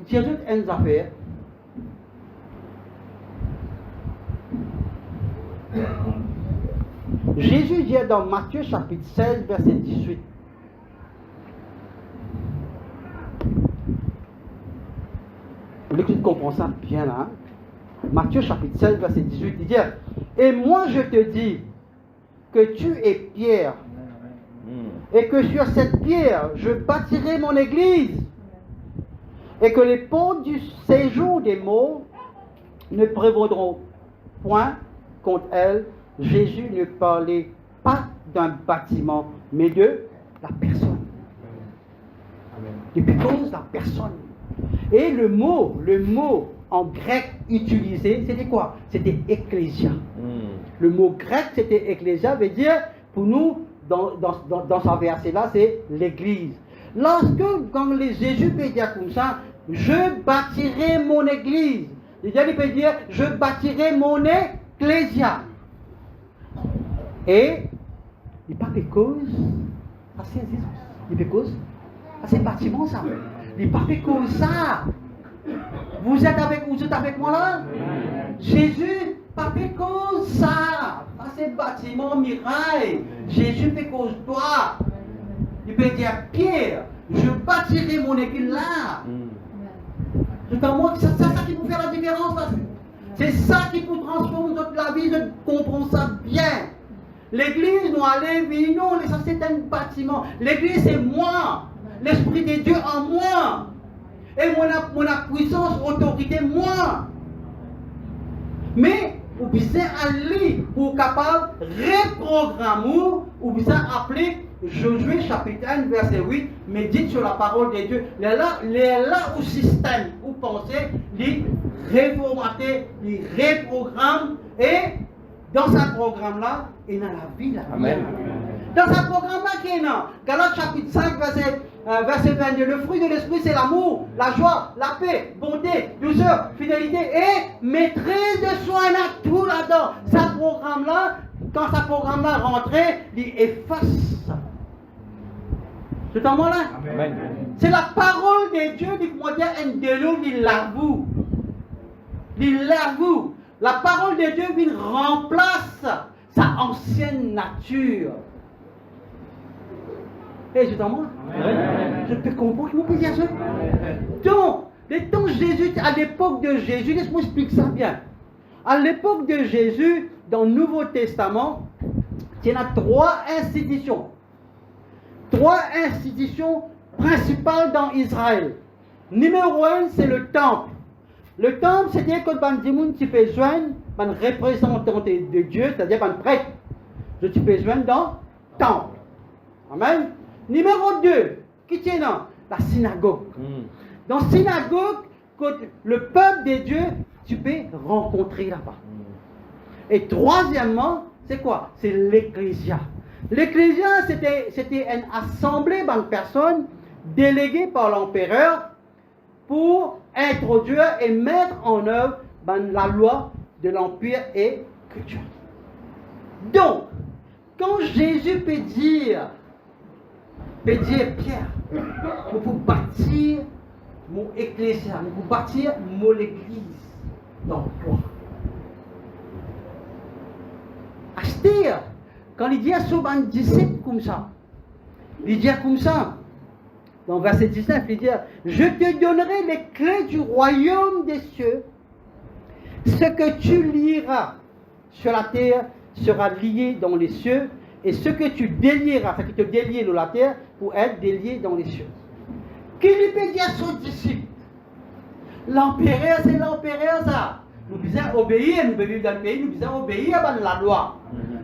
j'ai toutes une affaire. Jésus dit dans Matthieu chapitre 16, verset 18. Vous voulez que tu comprends ça bien là. Matthieu chapitre 16, verset 18, il dit, et moi je te dis que tu es Pierre, et que sur cette pierre je bâtirai mon église, et que les portes du séjour des morts ne prévaudront point contre elle. Jésus ne parlait pas d'un bâtiment, mais de la personne. Depuis cause la personne. Et le mot en grec utilisé, c'était quoi? C'était ecclésia. Le mot grec, c'était ecclésia, veut dire, pour nous, dans ce verset-là, c'est l'église. Quand Jésus peut dire comme ça, je bâtirai mon église. Il peut dire, je bâtirai mon ecclésia. Et, il n'y a pas de cause. Il n'y a pas de cause. C'est un bâtiment, ça. Il n'y a pas de cause, ça. Vous êtes avec moi là? Jésus, pas fait cause ça. C'est un bâtiment miraille. Jésus fait cause toi. Il peut dire Pierre, je bâtirai mon église là. C'est ça qui peut faire la différence. C'est ça qui peut transformer toute la vie. Je comprends ça bien. L'église, nous allons vivre, non, ça c'est un bâtiment. L'église, c'est moi. L'Esprit de Dieu en moi. Et mon puissance, autorité, moi. Mais, vous pouvez aller pour capable reprogrammer, vous pouvez appeler Josué chapitre 1, verset 8, médite sur la parole de Dieu. Les là au système, vous pensez, les réformater, les reprogramme, et dans ce programme-là, il y a la vie, la vie. Amen. Dans ce programme-là, qui est là, Galates chapitre 5, verset 22, le fruit de l'esprit, c'est l'amour, la joie, la paix, bonté, douceur, fidélité et maîtrise de soi. Il y a tout là-dedans. Ce programme-là, quand ce programme-là rentrait, il efface. C'est en moi là. Amen. C'est la parole de Dieu qui moi dire un délo, il l'avoue. Il l'avoue. La parole de Dieu vient remplace sa ancienne nature. Et c'est en moi. Je peux comprendre que vous pouvez dire ça. Donc, les temps Jésus, à l'époque de Jésus, laisse-moi expliquer ça bien. À l'époque de Jésus, dans le Nouveau Testament, il y a 3 institutions. 3 institutions principales dans Israël. Numéro 1, c'est le temple. Le temple, c'est-à-dire que tu peux joindre un représentant de Dieu, c'est-à-dire un prêtre. Tu peux joindre dans le temple. Amen. Numéro 2, qui tient là? La synagogue. Dans la synagogue, le peuple de Dieu, tu peux rencontrer là-bas. Et troisièmement, c'est quoi? C'est l'ecclésia. L'ecclésia, c'était une assemblée de personnes déléguées par l'empereur pour introduire et mettre en œuvre la loi de l'empire et culture. Donc, quand Jésus peut dire Pierre, nous pouvons bâtir mon ecclésia, nous pouvons bâtir mon église dans toi. Acheter, quand il dit à son disciple comme ça, il dit comme ça, dans verset 19, il dit, je te donnerai les clés du royaume des cieux. Ce que tu lieras sur la terre sera lié dans les cieux, et ce que tu délieras, ce que tu délies dans la terre, pour être délié dans les cieux. Qui lui peut dire à son disciple? L'empereur, c'est l'empereur, ça. Nous devons obéir, nous vivons dans le pays, nous devons obéir à la loi.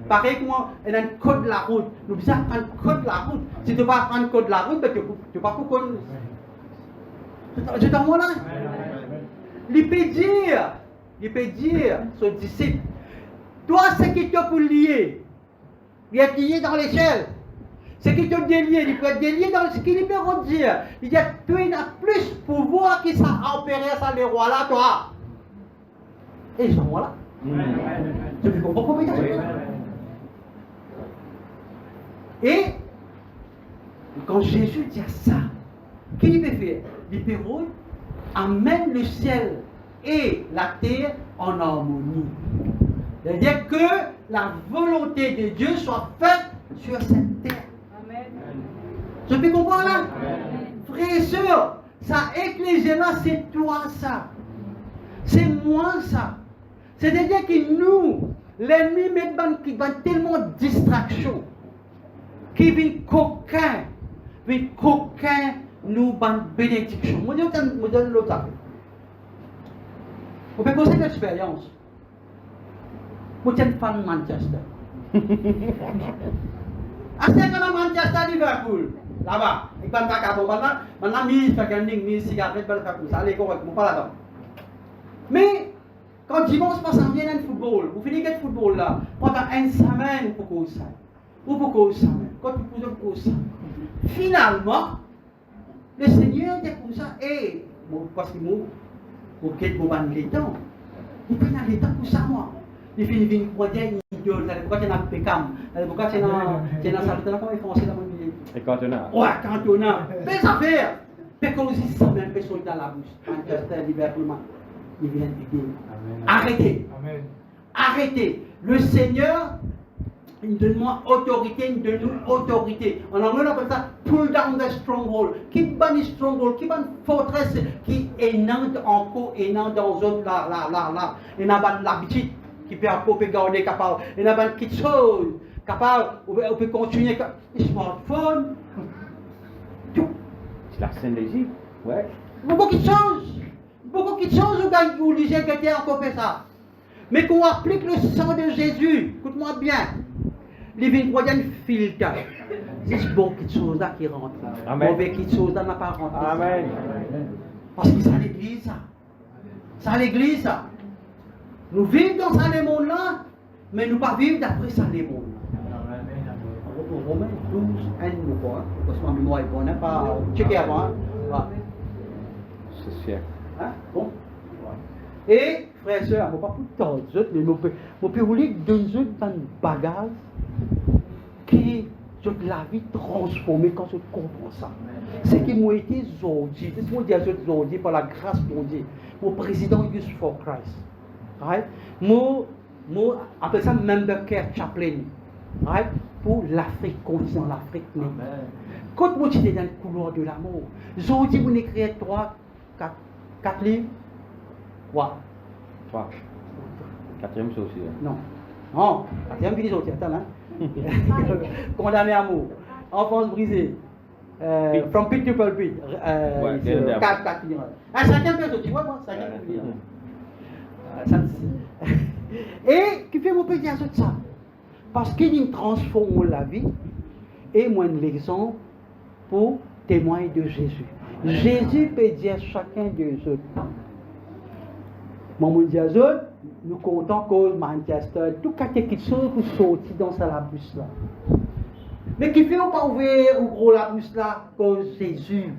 Pareil comme il y a un code de la route. Nous devons apprendre le code de la route. Si tu ne vas pas apprendre le code de la route, tu ne vas pas comprendre. C'est dans moi là. Il peut dire, son disciple, toi, ce qui te peut lier, il est lié dans les cieux. Ce qui te délié, il peut être délié dans ce qu'il peut dire. Il dit, toi, il a plus pouvoir que ça empereur, ça, les rois là, toi. Et je suis là. Je ne comprends pas comment il y a ça. Et quand Jésus dit ça, qu'est-ce qu'il peut faire? Il peut amène le ciel et la terre en harmonie. C'est-à-dire que la volonté de Dieu soit faite sur cette terre. Amen. Je peux comprendre là? Frères et sœurs, ça ecclésia là, c'est toi ça. C'est moi ça. C'est-à-dire que nous, l'ennemi met tellement de distractions qui vient qu'aucun nous ban bénédiction. Moi, je donne l'autre affaire. Vous pouvez poser l'expérience. Moi, je suis fan de Manchester. Assez que Manchester, Liverpool. Là-bas, il va pas capable. Maintenant, il fait un cigarette, ça allait correctement, pas là-bas. Mais, Quand dimanche passe, on vient au football. Vous finissez le football là. Pendant une semaine, vous pouvez ça. Vous pouvez ça. Quand vous pouvez ça. Finalement, le Seigneur dit comme ça, et parce que vous êtes mon temps. Il prend le temps pour ça, moi. Il finit de pour dire, il dit, pourquoi tu es dans le pécam? Pourquoi tu es dans la salle de comment ils font dans mon vie? Et quand on a. Ouais, quand on a. Belles affaires. Mais quand aussi, ça met un peu dans la bouche. Manchester, Liverpool, il vient de dire. Arrêtez. Amen. Arrêtez. Le Seigneur, il donne-moi autorité, il donne-nous autorité. En anglais, on appelle ça pull down the stronghold. Qui bat les strongholds, qui bat une forteresse, qui énante encore, énante dans autres, là. Il n'a pas l'habitude, qui peut garder capable. Il n'a pas quelque chose, capable, on peut continuer. Smartphone. C'est la scène des îles. Ouais. Beaucoup de choses. Beaucoup de choses, vous lisez que encore fait ça. Mais qu'on applique le sang de Jésus, écoute-moi bien. Les vignes un filtre. C'est bon quelque chose là qui rentre. Amen. Mauvais quelque chose là n'a pas rentré. Amen. Parce que c'est à l'église ça. C'est à l'église ça. Nous vivons dans ce monde là, mais nous ne pas vivre d'après ça les mondes. Romains 12, 1, nous voit. Parce que ma mémoire est bonne, hein, pas checker avant. C'est sûr. Hein? Bon. Et, frères et sœurs, je ne vais pas pour tant d'autres, mais je peux vous lire deux autres dans le bagage qui ont la vie transformée quand je comprends ça. C'est qui m'ont été aujourd'hui, c'est ce qu'on dit à aujourd'hui par la grâce de Dieu. Mon président Youth for Christ. Right? Moi, appelle ça member care chaplain. Right? Pour l'Afrique, continent l'Afrique. Quand moi j'étais dans le couloir de l'amour, aujourd'hui vous écrivez 3, 4 livres. Ouais. 3. Quatrième c'est aussi. Non. Non. Quatrième puis les autres, attends hein. Condamné à mort. Enfance brisée. From pit to pulpit. 4 livres. Ah, chacun peut autre, tu vois moi, chacun peut dire. Et qui fait mon petit dire ça? Parce qu'il transforme la vie et moi l'exemple pour témoigner de Jésus. Jésus peut dire à chacun de eux. Moi, je dis nous comptons que Manchester, tout quelque chose qui sorti dans la bus là. Mais qui fait pas ouvrir ou gros la bus là que Jésus.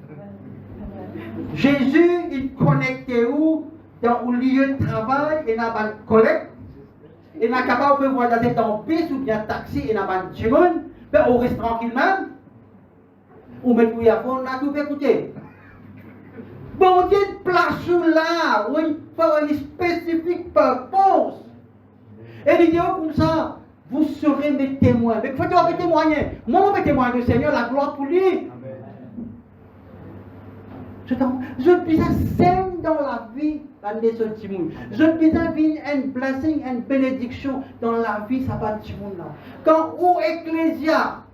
Jésus, il connecte où dans le lieu de travail et dans une collecte. Et n'a capable de voyager dans le bus ou bien taxi et n'a pas de chemin, mais au restaurant qu'il même, ou mettre pour y avoir, on a tout écouté. Bon Dieu, place là, où il faut une spécifique purpose. Et il dit comme ça, vous serez mes témoins. Mais il faut que vous témoigner. Moi, je vais témoigner du Seigneur, la gloire pour lui. Je besoin sème dans la vie de ce petit monde. Je besoin une blessing, une bénédiction dans la vie, ça va petit monde là. Quand ou ecclésia,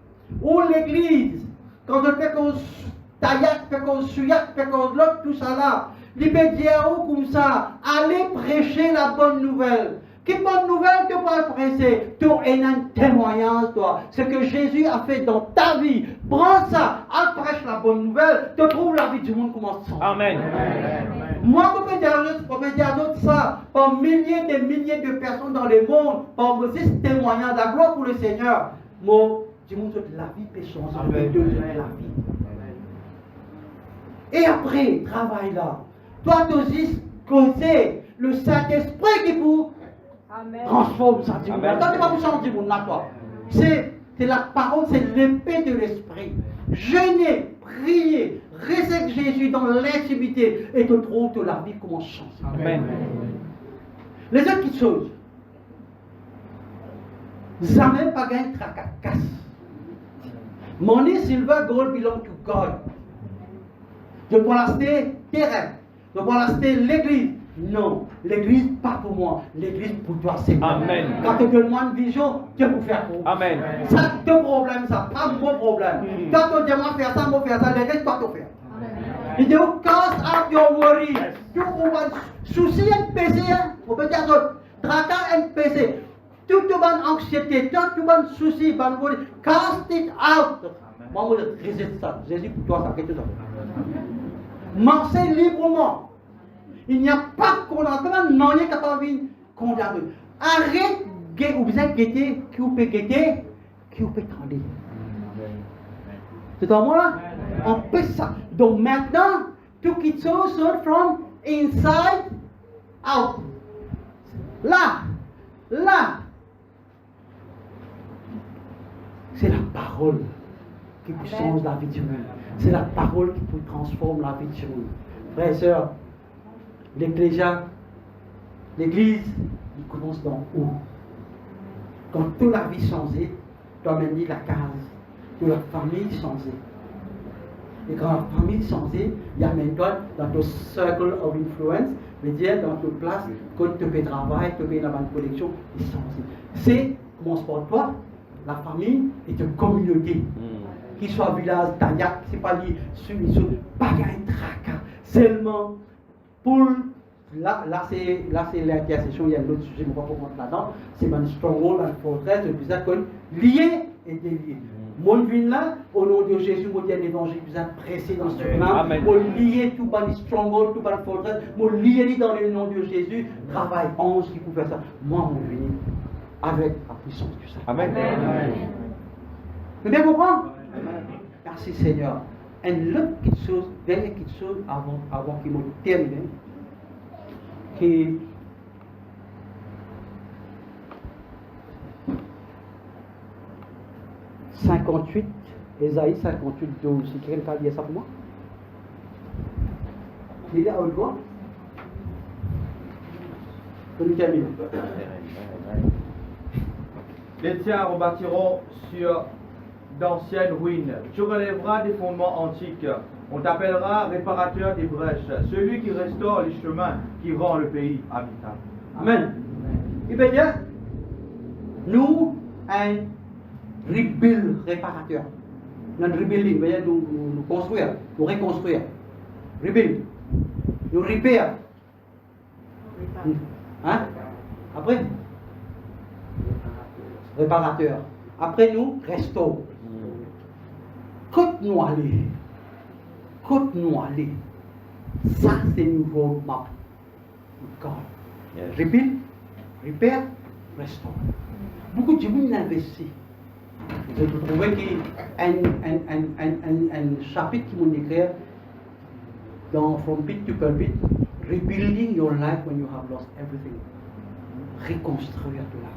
ou l'église, quand je fais qu'on taillac, fais qu'on souillac, fais qu'on l'autre, tout ça là, il peut dire comme ça, allez prêcher la bonne nouvelle. Quelle bonne nouvelle tu peux prêcher? Tu es un témoignage, toi. Ce que Jésus a fait dans ta vie. Prends ça, prêche la bonne nouvelle, tu trouves la vie du monde commence. Amen. Moi, je peux dire d'autres ça, par milliers et milliers de personnes dans le monde, par ce témoignage, la gloire pour le Seigneur. Moi, du monde de la vie peut changer de la vie. Et après, travail là. Toi, tu aussi causer le Saint-Esprit qui vous transforme ça. Toi, tu ne vas pas changer du monde là, toi. C'est la parole, c'est l'épée de l'esprit. Jeûner, prier, rester avec Jésus dans l'intimité et te trouves que la vie commence à changer. Amen. Les autres petites choses. Jamais pas gagner tracas. Money, silver, gold belong to God. Je dois rester terrain. Je dois rester l'église. Non, l'église pas pour moi, l'église pour toi, c'est moi. Amen. Quand tu demandes une vision, Dieu vous faire pour. Amen. Ça, c'est ton problème, ça, pas mon problème. Quand tu demandes faire ça, moi faire ça, l'église pas te faire. Il dit, cast out your worry. Tu as souci et péché, on peut dire ça, tracas et péché. Toute bonne anxiété, toute bonne souci, bonne worry, cast it out. Moi, je résiste ça. Jésus pour toi, ça fait tout ça. Marchez librement. Il n'y a pas de condamnation, non, il n'y a capable de condamner. Arrête, ou bien guetter, qui vous peut guetter, qui vous peut tendre. C'est à moi? On peut ça. Donc maintenant, to quitte so from inside out. Là, c'est la parole qui change la vie du monde. C'est la parole qui peut transformer la vie du monde. Frères et sœurs, l'église, il commence d'en haut. Quand toute la vie change, doit mener la case, toute la famille change. Et quand la famille change, il y a maintenant dans ton circle of influence, c'est-à-dire dans toute place, quand tu fais travail, tu fais la bonne collection, il change. C'est, commence par toi, la famille et ta communauté. Qu'il soit village, Tayak, c'est pas dit, pas un tracas. Seulement pour. Là c'est l'intercession, il y a un autre sujet, je ne vais pas rentrer là-dedans. C'est un stronghold, un forteresse, c'est bizarre qu'on lié et délié. Mon vin là, au nom de Jésus, mon Dieu, l'évangile vous a pressé dans ce moment. Mon lié tout par les stronghold, tout par le forteresse, mon lié dans le nom de Jésus, travail, ange qui peut faire ça. Moi, mon vin, avec la puissance du Saint. Amen. Vous bien comprendre? Merci Seigneur. Et l'autre petite chose, dernière petite chose, avant qu'il me termine, qui « 58, Ésaïe 58, 12. Si quelqu'un peut dire ça pour moi? Il est à haute voix. Je nous termine. Les tiens rebâtiront sur d'anciennes ruines. Tu relèveras des fondements antiques. On t'appellera réparateur des brèches, celui qui restaure les chemins, qui rend le pays habitable. Amen. Il veut dire, nous, un rebuild réparateur. Notre rebuilding, veut dire nous construire, nous reconstruire. Rebuild. Nous repair. Hein? Après? Réparateur. Après nous, restaure. Côte-nous aller. Côte-nous aller. Ça, c'est nouveau map. God. Yes. Rebuild, repair, restore. Beaucoup de gens investissent. Je trouvais qu'il y a un chapitre qui m'a écrit dans From Pit to Pulpit, Rebuilding your life when you have lost everything. Reconstruire tout là.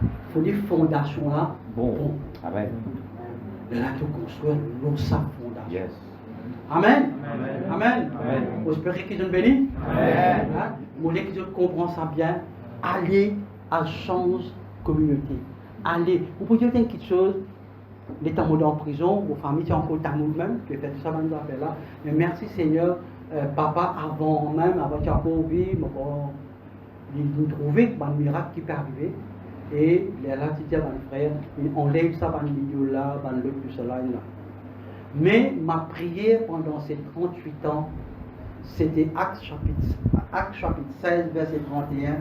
Il faut des fondations là. Bon. Amen. Là, tu construis sa fondation. Yes. Amen. Amen. Amen. Amen. Vous espérez qu'ils ont béni? Amen. Vous voulez qu'ils comprennent ça bien? Allez à Change Communauté. Allez. Vous pouvez dire quelque chose. Les tamours en prison, vos familles, tu as encore tamour même, tu as fait tout ça, nous appelle là. Mais merci Seigneur, papa, avant tu as pas vu, nous trouver un miracle qui peut arriver. Et là, tu dis à mon frère, on lève ça, un milieu là, un l'autre, tout cela, là. Mais ma prière pendant ces 38 ans, c'était Actes chapitre 16, verset 31.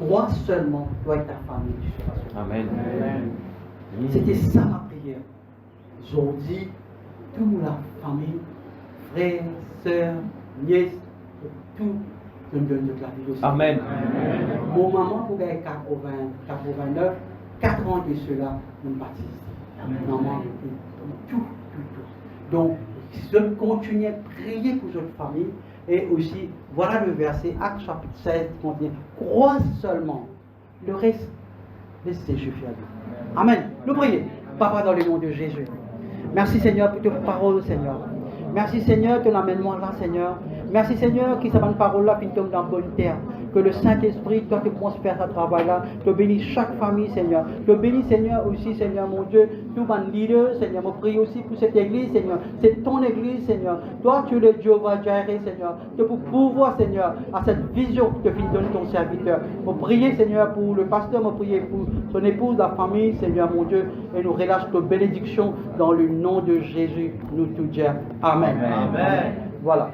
Crois seulement, toi et ta famille, tu seras sauvé. Amen. C'était ça ma prière. Aujourd'hui, toute la famille, frères, sœurs, nièces, tout, je me donne de la vie aussi. Amen. Mon maman, pour gagner 89, 4 ans de cela, nous baptise. Maman, tout. Donc, je continue à prier pour votre famille. Et aussi, voilà le verset, Actes chapitre 16, qui contient, crois seulement. Le reste, laissez Jésus faire. Amen. Nous prions. Papa, dans le nom de Jésus. Merci Seigneur pour tes paroles, Seigneur. Merci Seigneur, ton amènement là, Seigneur. Merci Seigneur, qui s'amène parole là, puis tombe dans la bonne terre. Que le Saint-Esprit, toi, te prospère à travail là. Te bénis chaque famille, Seigneur. Te bénis, Seigneur, aussi, Seigneur, mon Dieu. Tout mon leader, Seigneur. Je prie aussi pour cette église, Seigneur. C'est ton église, Seigneur. Toi, tu es le Dieu va gérer, Seigneur. Que pour pouvoir, Seigneur, à cette vision que tu donnes ton serviteur. Je prie, Seigneur, pour le pasteur. Je prie pour son épouse, la famille, Seigneur, mon Dieu. Et nous relâche ta bénédiction dans le nom de Jésus. Nous tout dire. Amen. Amen. Voilà.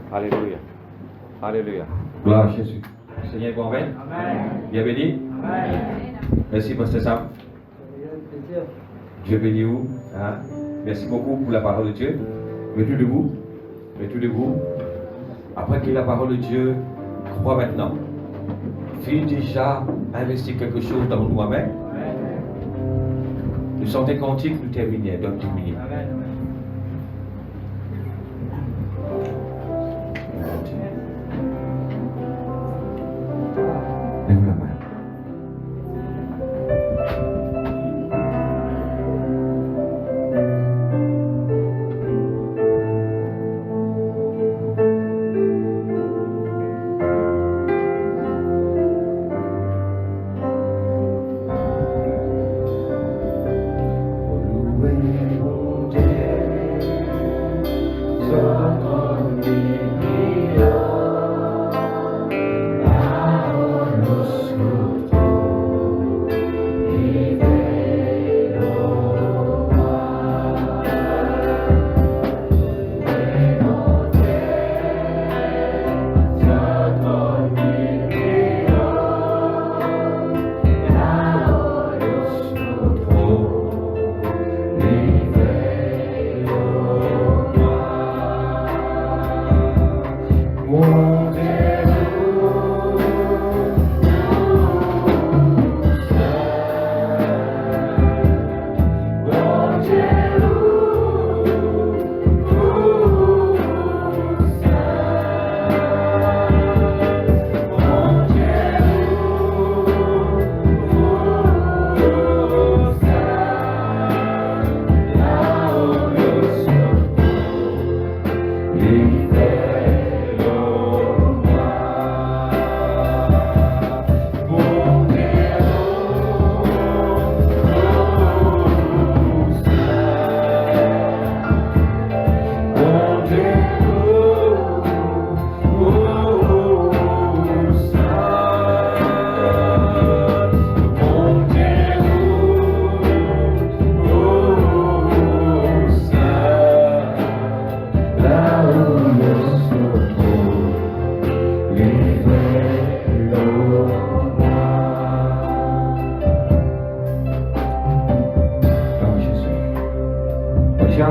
Alléluia. Alléluia. Gloire à Jésus. Seigneur, bon, bien béni. Merci, Pasteur Sam. Dieu bénit vous. Hein? Merci beaucoup pour la parole de Dieu. Mettez debout. Mettez debout. Après que la parole de Dieu, crois maintenant. Fais déjà investir quelque chose dans nous. Amen. Nous sommes des cantiques, nous terminons dans 10 minutes. Lève la main.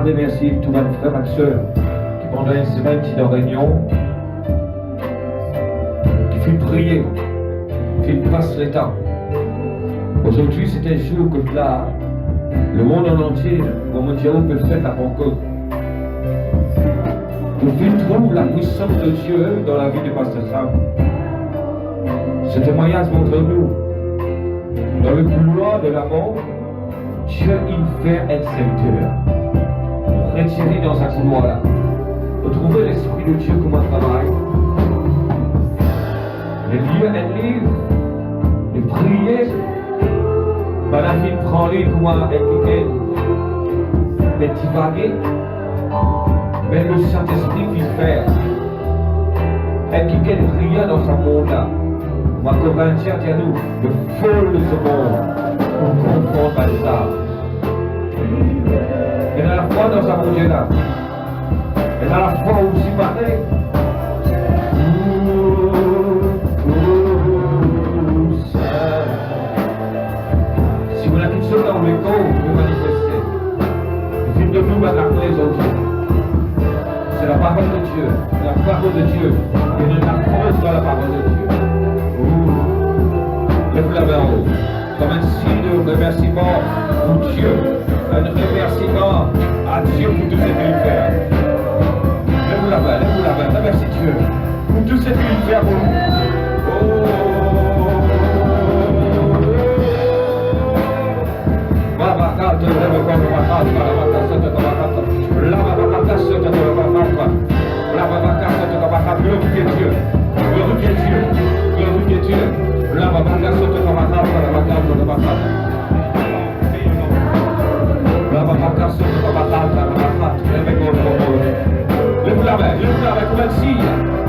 Remercier tous mes frères et sœurs qui pendant une semaine étaient en réunion, qui font prier, qui passent le temps. Aujourd'hui, c'est un jour que là, le monde en entier, le monde peut faire la rencontre. Nous trouve la puissance de Dieu dans la vie de Pasteur Sam. Ce témoignage montre nous, dans le couloir de la mort, Dieu il fait un secteur. Retiré dans sa couloir-là. Retrouver l'Esprit de Dieu comme un travail. De lire un livre, de prier. Madame il prend les doigts et il divaguer. Mais le Saint-Esprit qui fait. Et qui gagne rien dans ce monde-là. Ma Corinthiens, tiens-nous, le feu de ce monde pour confondre avec ça. Et dans la foi dans sa manger là. Et dans la foi aussi pareil. Si vous n'avez quelque chose dans le corps, vous manifestez. Le film de nous va rappeler les autres. C'est la parole de Dieu. La parole de Dieu. Et de la force dans la parole de Dieu. Lève la main en haut. Comme un signe de remerciement pour Dieu. Un remerciement à Dieu pour tout ce qu'il fait. Lève-vous la main, remercie Dieu pour tout ce qu'il fait pour nous.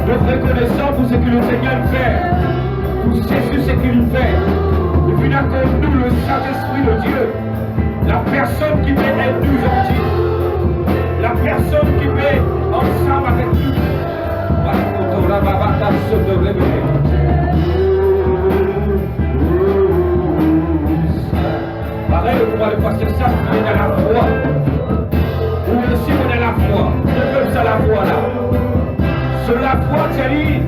Nous reconnaissons pour ce que le Seigneur fait, pour Jésus ce qu'il fait. Et puis d'accord nous le Saint-Esprit de Dieu, la personne qui peut être nous entiers, la personne qui peut ensemble avec nous. Par contre, la bavata se devrait la foi, tu es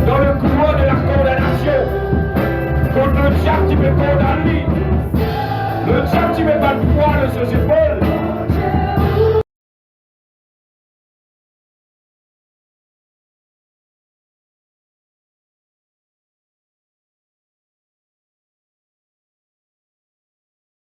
dans le couloir de la condamnation. Contre le diable, tu me condamnes. Le diable, tu ne mets pas de poids sur ses épaules.